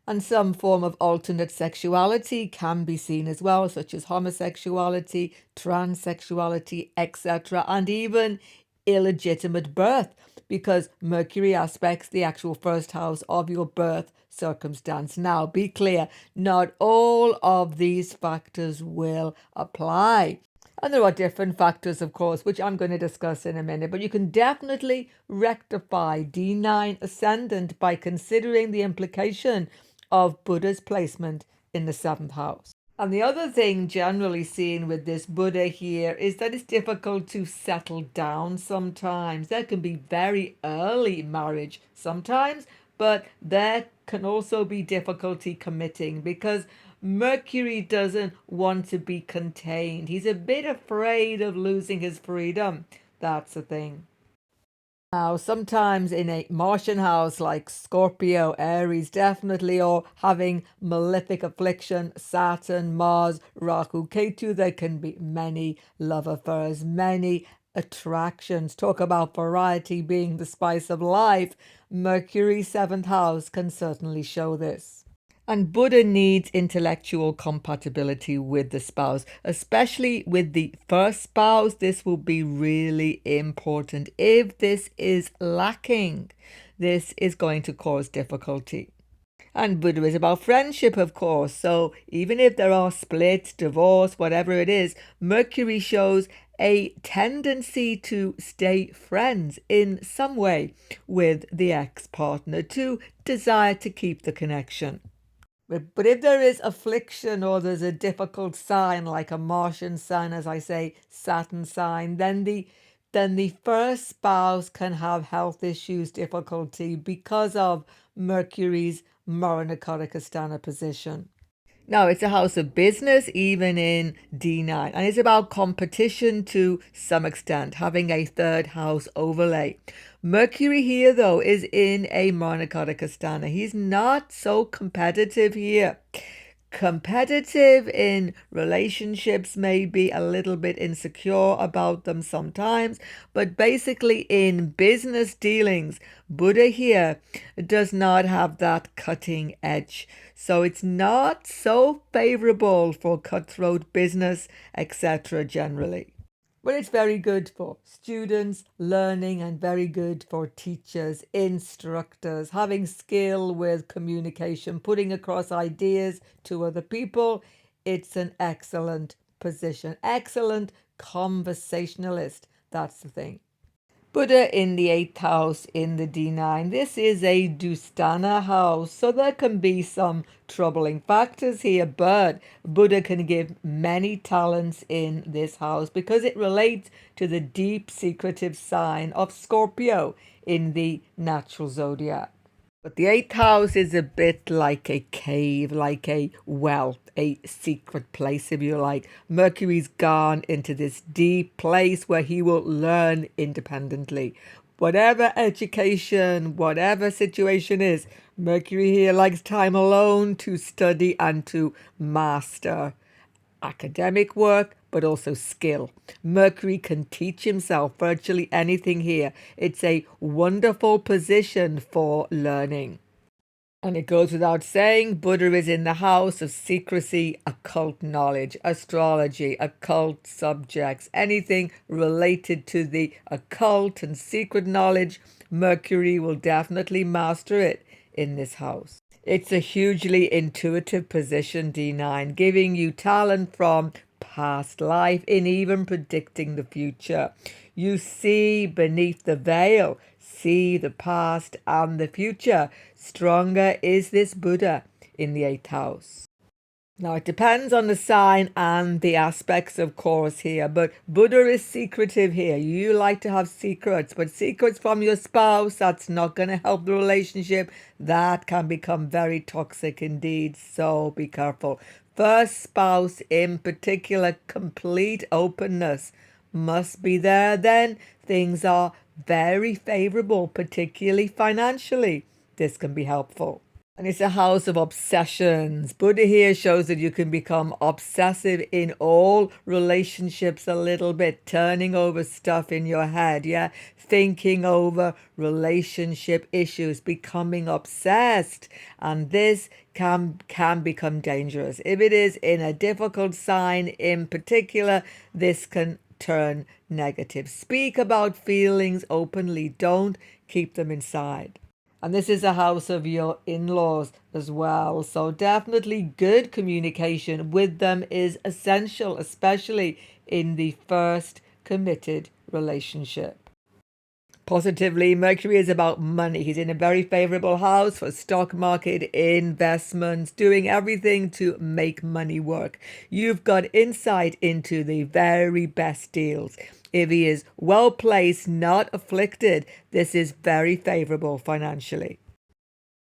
And some form of alternate sexuality can be seen as well, such as homosexuality, transsexuality, etc., and even illegitimate birth, because Mercury aspects the actual first house of your birth circumstance. Now, be clear, not all of these factors will apply. And there are different factors, of course, which I'm going to discuss in a minute, but you can definitely rectify D9 ascendant by considering the implication of Buddha's placement in the seventh house. And the other thing generally seen with this Buddha here is that it's difficult to settle down sometimes. There can be very early marriage sometimes, but there can also be difficulty committing because Mercury doesn't want to be contained. He's a bit afraid of losing his freedom. That's the thing. Now, sometimes in a Martian house like Scorpio, Aries, definitely, or having malefic affliction, Saturn, Mars, Rahu, Ketu, there can be many love affairs, many attractions. Talk about variety being the spice of life. Mercury, seventh house, can certainly show this. And Buddha needs intellectual compatibility with the spouse, especially with the first spouse. This will be really important. If this is lacking, this is going to cause difficulty. And Buddha is about friendship, of course. So even if there are splits, divorce, whatever it is, Mercury shows a tendency to stay friends in some way with the ex-partner, to desire to keep the connection. But if there is affliction or there's a difficult sign like a Martian sign, as I say, Saturn sign, then the first spouse can have health issues, difficulty because of Mercury's Maranakataka position. Now, it's a house of business, even in D9, and it's about competition to some extent, having a third house overlay. Mercury here, though, is in a Maranakataka. He's not so competitive here. Competitive in relationships, maybe a little bit insecure about them sometimes, but basically in business dealings, Buddha here does not have that cutting edge. So it's not so favorable for cutthroat business, etc. generally. But it's very good for students learning and very good for teachers, instructors, having skill with communication, putting across ideas to other people. It's an excellent position, excellent conversationalist. That's the thing. Buddha in the 8th house in the D9. This is a Dusthana house, so there can be some troubling factors here, but Buddha can give many talents in this house because it relates to the deep secretive sign of Scorpio in the natural zodiac. But the 8th house is a bit like a cave, like a well, a secret place, if you like. Mercury's gone into this deep place where he will learn independently. Whatever education, whatever situation is, Mercury here likes time alone to study and to master academic work, but also skill. Mercury can teach himself virtually anything here. It's a wonderful position for learning. And it goes without saying, Buddha is in the house of secrecy, occult knowledge, astrology, occult subjects, anything related to the occult and secret knowledge. Mercury will definitely master it in this house. It's a hugely intuitive position, D9, giving you talent from past life in even predicting the future. You see beneath the veil, see the past and the future. Stronger is this Buddha in the 8th house. Now, it depends on the sign and the aspects, of course, here, but Buddha is secretive here. You like to have secrets, but secrets from your spouse, that's not going to help the relationship. That can become very toxic indeed, so be careful. First spouse in particular, complete openness must be there. Then things are very favorable, particularly financially. This can be helpful. And it's a house of obsessions. Buddha here shows that you can become obsessive in all relationships a little bit, turning over stuff in your head, yeah? Thinking over relationship issues, becoming obsessed. And this can become dangerous. If it is in a difficult sign in particular, this can turn negative. Speak about feelings openly. Don't keep them inside. And this is a house of your in-laws as well. So definitely good communication with them is essential, especially in the first committed relationship. Positively, Mercury is about money. He's in a very favorable house for stock market investments, doing everything to make money work. You've got insight into the very best deals. If he is well placed, not afflicted, this is very favorable financially.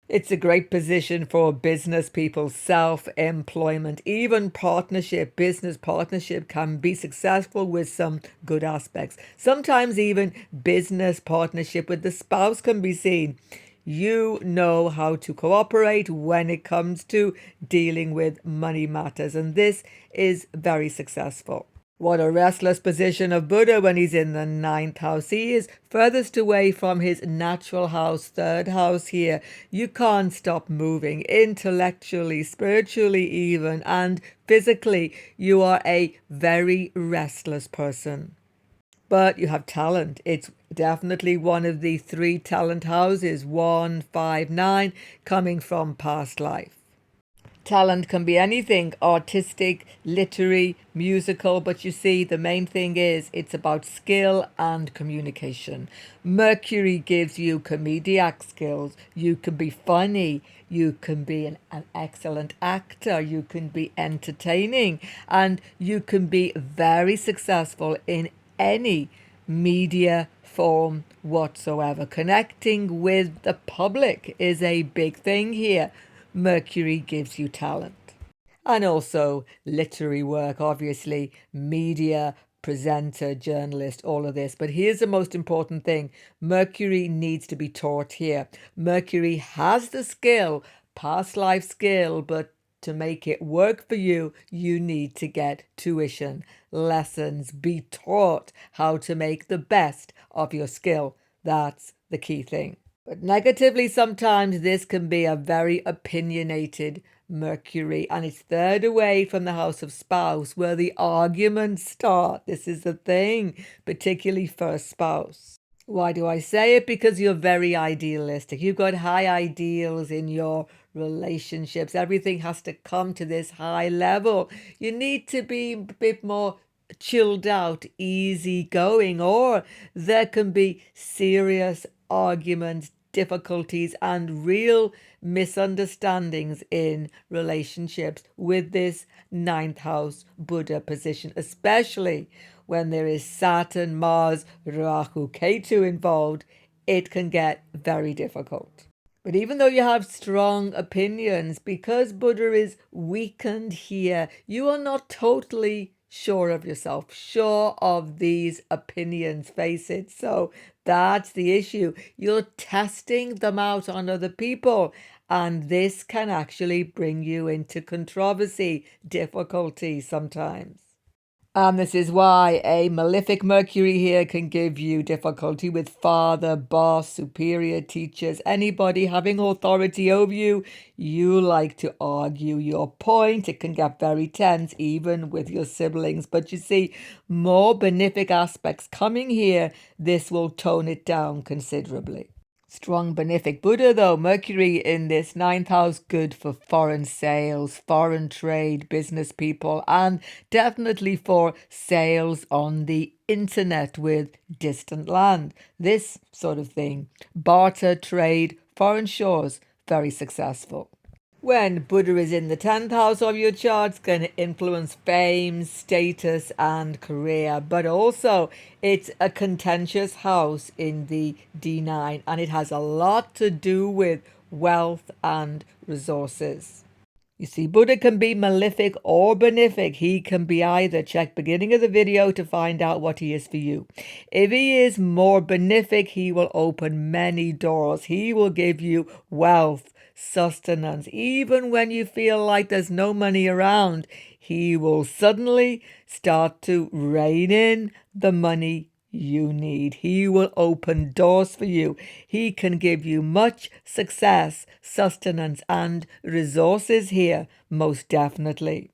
It's a great position for business people, self-employment, even partnership. Business partnership can be successful with some good aspects. Sometimes even business partnership with the spouse can be seen. You know how to cooperate when it comes to dealing with money matters, and this is very successful. What a restless position of Buddha when he's in the 9th house. He is furthest away from his natural house, 3rd house here. You can't stop moving intellectually, spiritually even, and physically. You are a very restless person. But you have talent. It's definitely one of the 3 talent houses, 1, 5, 9, coming from past life. Talent can be anything, artistic, literary, musical, but you see, the main thing is it's about skill and communication. Mercury gives you comedic skills. You can be funny. You can be an excellent actor. You can be entertaining. And you can be very successful in any media form whatsoever. Connecting with the public is a big thing here. Mercury gives you talent. And also literary work, obviously, media, presenter, journalist, all of this. But here's the most important thing. Mercury needs to be taught here. Mercury has the skill, past life skill, but to make it work for you, you need to get tuition, lessons, be taught how to make the best of your skill. That's the key thing. But negatively, sometimes this can be a very opinionated Mercury, and it's 3rd away from the house of spouse where the arguments start. This is the thing, particularly first spouse. Why do I say it? Because you're very idealistic. You've got high ideals in your relationships. Everything has to come to this high level. You need to be a bit more chilled out, easy going, or there can be serious arguments, difficulties, and real misunderstandings in relationships with this 9th house Buddha position, especially when there is Saturn, Mars, Rahu, Ketu involved. It can get very difficult. But even though you have strong opinions, because Buddha is weakened here, you are not totally sure of yourself, sure of these opinions, face it. So that's the issue. You're testing them out on other people, and this can actually bring you into controversy, difficulty sometimes. And this is why a malefic Mercury here can give you difficulty with father, boss, superior, teachers, anybody having authority over you. You like to argue your point. It can get very tense, even with your siblings. But you see, more benefic aspects coming here. This will tone it down considerably. Strong benefic Buddha, though. Mercury in this 9th house, good for foreign sales, foreign trade, business people, and definitely for sales on the internet with distant land. This sort of thing. Barter, trade, foreign shores, very successful. When Buddha is in the 10th house of your chart, it's going to influence fame, status, and career. But also, it's a contentious house in the D9, and it has a lot to do with wealth and resources. You see, Buddha can be malefic or benefic. He can be either. Check beginning of the video to find out what he is for you. If he is more benefic, he will open many doors. He will give you wealth, sustenance. Even when you feel like there's no money around, he will suddenly start to rein in the money you need. He will open doors for you. He can give you much success, sustenance, and resources here, most definitely.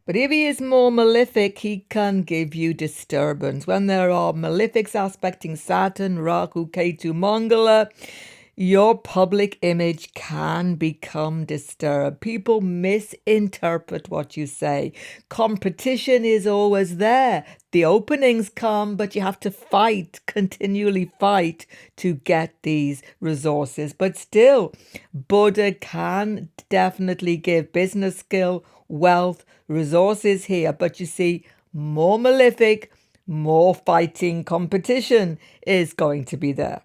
But if he is more malefic, he can give you disturbance. When there are malefics aspecting Saturn, Rahu, Ketu, Mangala, your public image can become disturbed. People misinterpret what you say. Competition is always there. The openings come, but you have to fight, continually fight to get these resources. But still, Buddha can definitely give business skill, wealth, resources here. But you see, more malefic, more fighting competition is going to be there.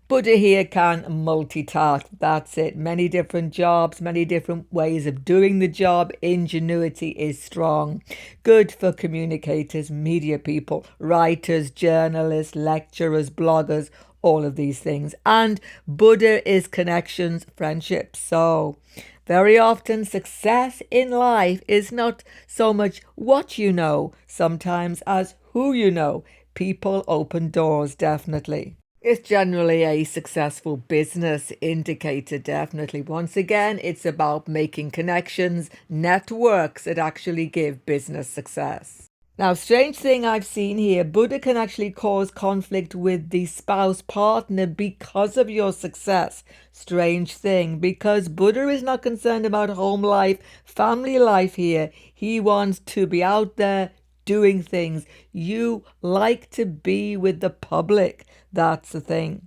Buddha here can multitask. That's it. Many different jobs, many different ways of doing the job. Ingenuity is strong. Good for communicators, media people, writers, journalists, lecturers, bloggers, all of these things. And Buddha is connections, friendships. So very often success in life is not so much what you know, sometimes as who you know. People open doors, definitely. It's generally a successful business indicator, definitely. Once again, it's about making connections, networks that actually give business success. Now, strange thing I've seen here, Buddha can actually cause conflict with the spouse partner because of your success. Strange thing, because Buddha is not concerned about home life, family life here. He wants to be out there doing things. You like to be with the public. That's the thing.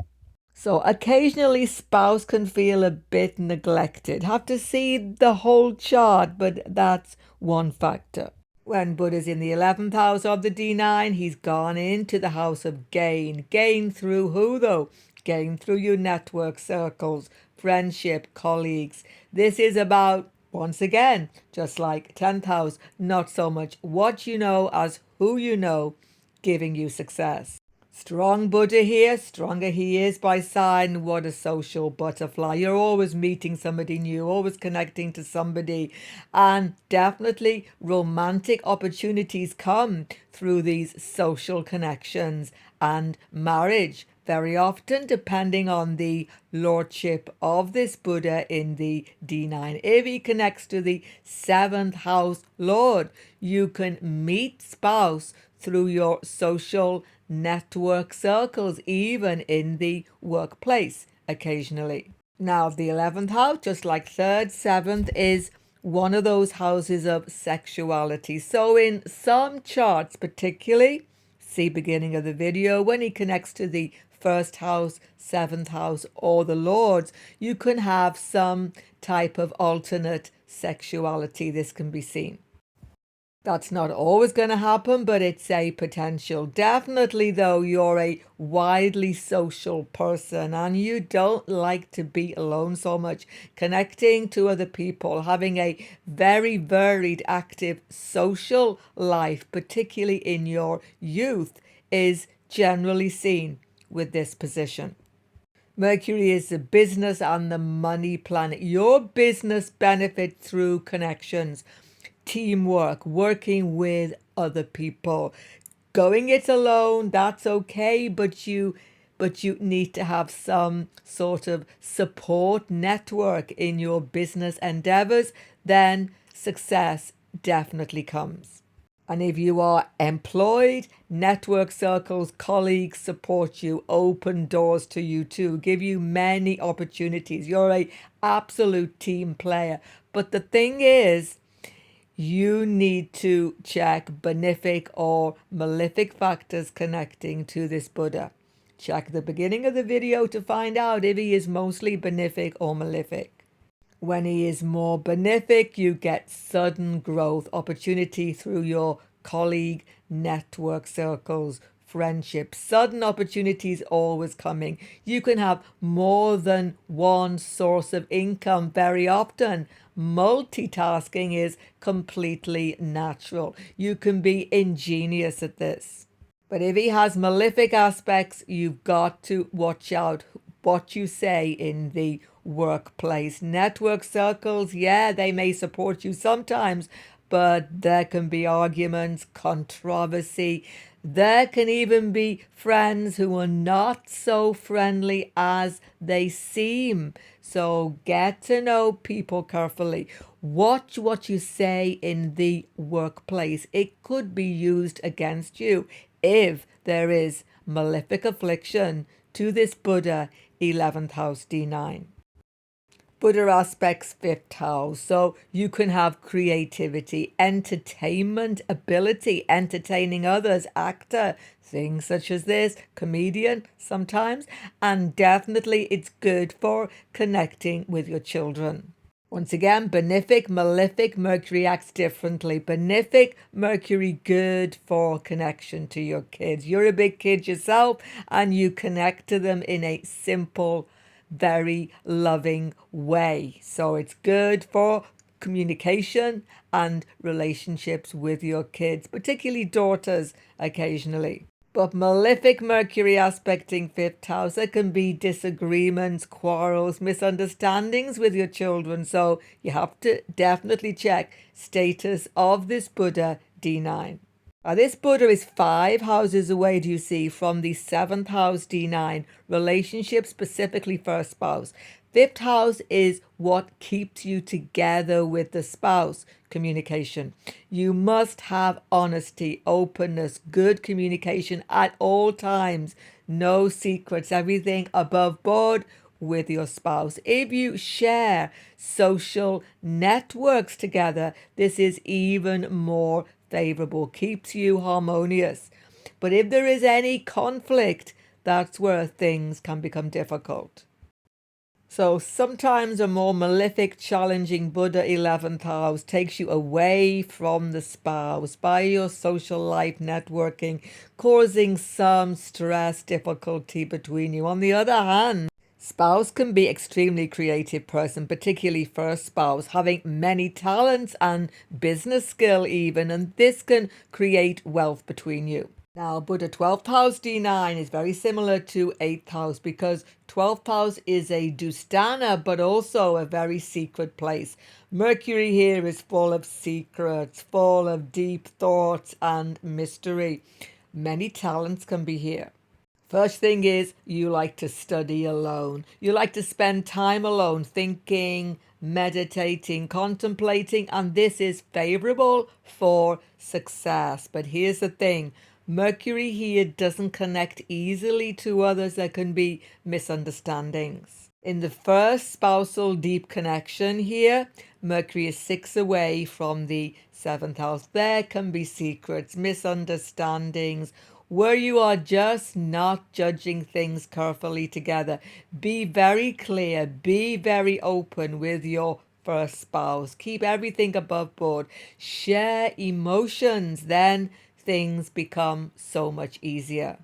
So occasionally spouse can feel a bit neglected. Have to see the whole chart, but that's one factor. When Buddha's in the 11th house of the D9, he's gone into the house of gain. Gain through who though? Gain through your network circles, friendship, colleagues. This is about, once again, just like 10th house, not so much what you know as who you know, giving you success. Strong Buddha here, stronger he is by sign. What a social butterfly. You're always meeting somebody new, always connecting to somebody. And definitely romantic opportunities come through these social connections and marriage. Very often, depending on the lordship of this Buddha in the D9. If he connects to the 7th house lord, you can meet spouse through your social network circles, even in the workplace occasionally. Now, the 11th house, just like 3rd, 7th, is one of those houses of sexuality. So in some charts, particularly, see beginning of the video, when he connects to the 1st house, 7th house, or the lords, you can have some type of alternate sexuality. This can be seen. That's not always going to happen, but it's a potential. Definitely, though, you're a widely social person and you don't like to be alone so much. Connecting to other people, having a very varied, active social life, particularly in your youth, is generally seen with this position. Mercury is the business and the money planet. Your business benefit through connections, teamwork, working with other people. Going it alone, that's okay, but you need to have some sort of support network in your business endeavors, then success definitely comes. And if you are employed, network circles, colleagues support you, open doors to you too, give you many opportunities. You're a absolute team player. But the thing is, you need to check benefic or malefic factors connecting to this Buddha. Check the beginning of the video to find out if he is mostly benefic or malefic. When he is more benefic, you get sudden growth opportunity through your colleague network circles, friendships. Sudden opportunities always coming. You can have more than one source of income very often. Multitasking is completely natural. You can be ingenious at this. But if he has malefic aspects, you've got to watch out what you say in the workplace. Network circles, yeah, they may support you sometimes, but there can be arguments, controversy. There can even be friends who are not so friendly as they seem. So get to know people carefully. Watch what you say in the workplace. It could be used against you if there is malefic affliction to this Buddha 11th house D9. Buddha aspects 5th house, so you can have creativity, entertainment ability, entertaining others, actor, things such as this, comedian sometimes, and definitely it's good for connecting with your children. Once again, benefic, malefic, Mercury acts differently. Benefic, Mercury good for connection to your kids. You're a big kid yourself and you connect to them in a simple, very loving way. So it's good for communication and relationships with your kids, particularly daughters occasionally. But malefic Mercury aspecting 5th house, there can be disagreements, quarrels, misunderstandings with your children. So you have to definitely check status of this Buddha D9. Now this Buddha is 5 houses away, do you see, from the 7th house D9, relationship, specifically first spouse. 5th house is what keeps you together with the spouse, communication. You must have honesty, openness, good communication at all times. No secrets, everything above board with your spouse. If you share social networks together, this is even more favorable, keeps you harmonious. But if there is any conflict, that's where things can become difficult. So sometimes a more malefic, challenging Buddha 11th house takes you away from the spouse by your social life networking, causing some stress, difficulty between you. On the other hand, spouse can be extremely creative person, particularly first spouse, having many talents and business skill even, and this can create wealth between you. Now, Buddha 12th house D9 is very similar to 8th house because 12th house is a dusthana, but also a very secret place. Mercury here is full of secrets, full of deep thoughts and mystery. Many talents can be here. First thing is you like to study alone. You like to spend time alone, thinking, meditating, contemplating, and this is favorable for success. But here's the thing. Mercury here doesn't connect easily to others. There can be misunderstandings. In the first spousal deep connection here, Mercury is 6 away from the 7th house. There can be secrets, misunderstandings, where you are just not judging things carefully together. Be very clear, be very open with your first spouse. Keep everything above board. Share emotions, then things become so much easier.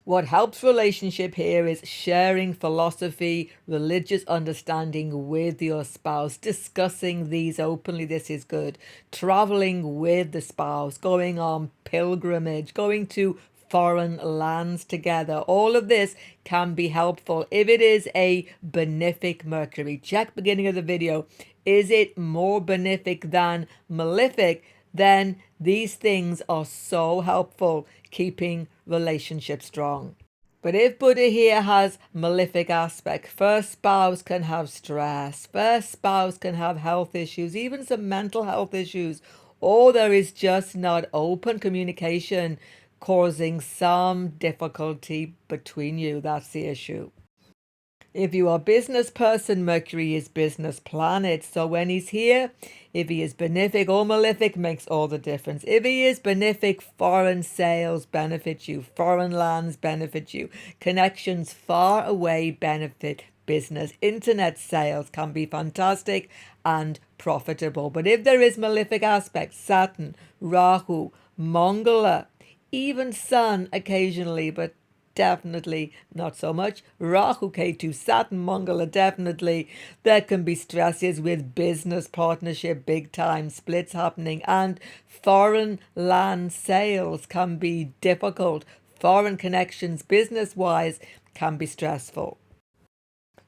What helps relationship here is sharing philosophy, religious understanding with your spouse, discussing these openly. This is good. Traveling with the spouse, going on pilgrimage, going to foreign lands together. All of this can be helpful if it is a benefic Mercury. Check beginning of the video. Is it more benefic than malefic? Then these things are so helpful keeping relationships strong. But if Buddha here has malefic aspect, first spouse can have stress, first spouse can have health issues, even some mental health issues, or there is just not open communication causing some difficulty between you. That's the issue. If you are a business person, Mercury is business planet. So when he's here, if he is benefic or malefic, makes all the difference. If he is benefic, foreign sales benefit you. Foreign lands benefit you. Connections far away benefit business. Internet sales can be fantastic and profitable. But if there is malefic aspects, Saturn, Rahu, Mangala, even Sun occasionally, but definitely not so much. Rahu, Ketu, Saturn, Mangala, definitely. There can be stresses with business partnership, big time splits happening, and foreign land sales can be difficult. Foreign connections, business-wise, can be stressful.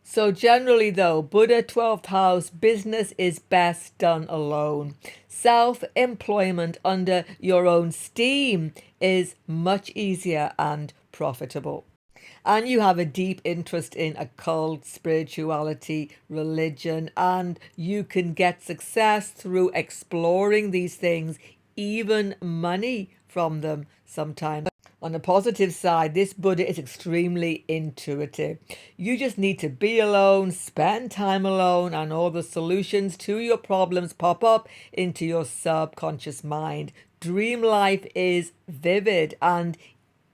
So generally though, Buddha 12th house, business is best done alone. Self-employment under your own steam is much easier and profitable. And you have a deep interest in occult, spirituality, religion, and you can get success through exploring these things, even money from them sometimes. On the positive side, this Buddha is extremely intuitive. You just need to be alone, spend time alone, and all the solutions to your problems pop up into your subconscious mind. Dream life is vivid, and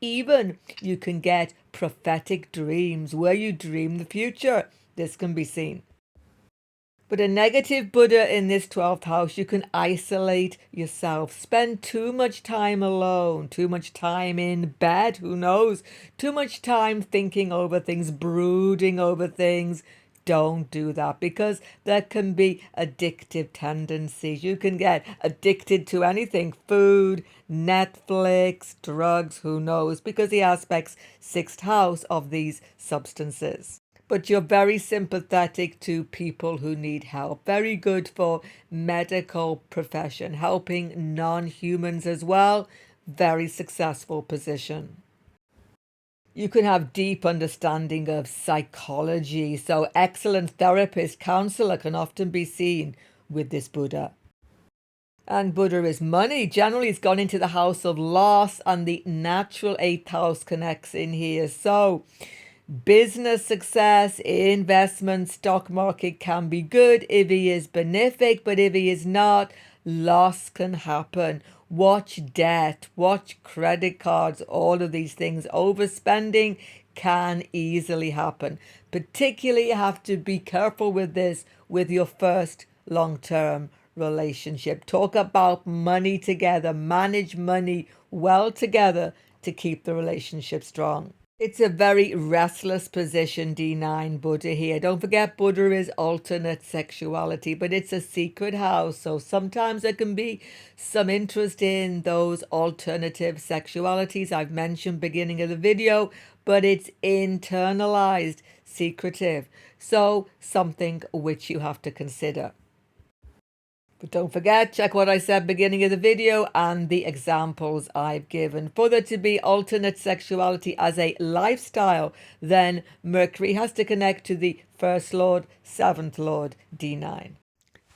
even you can get prophetic dreams where you dream the future. This can be seen. But a negative Buddha in this 12th house, you can isolate yourself, spend too much time alone, too much time in bed, who knows, too much time thinking over things, brooding over things. Don't do that, because there can be addictive tendencies. You can get addicted to anything, food, Netflix, drugs, who knows, because the aspects 6th house of these substances. But you're very sympathetic to people who need help. Very good for medical profession, helping non-humans as well. Very successful position. You can have deep understanding of psychology. So excellent therapist, counselor can often be seen with this Buddha. And Buddha is money. Generally, it's gone into the house of loss, and the natural 8th house connects in here. So business success, investment, stock market can be good if he is benefic, but if he is not, loss can happen. Watch debt, watch credit cards, all of these things. Overspending can easily happen. Particularly, you have to be careful with this with your first long-term relationship. Talk about money together, manage money well together to keep the relationship strong. It's a very restless position, D9 Buddha here. Don't forget, Buddha is alternate sexuality, but it's a secret house. So sometimes there can be some interest in those alternative sexualities I've mentioned beginning of the video, but it's internalized, secretive. So something which you have to consider. But don't forget, check what I said beginning of the video and the examples I've given. For there to be alternate sexuality as a lifestyle, then Mercury has to connect to the 1st Lord, 7th Lord, D9.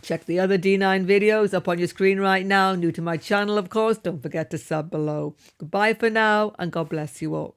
Check the other D9 videos up on your screen right now. New to my channel, of course. Don't forget to sub below. Goodbye for now, and God bless you all.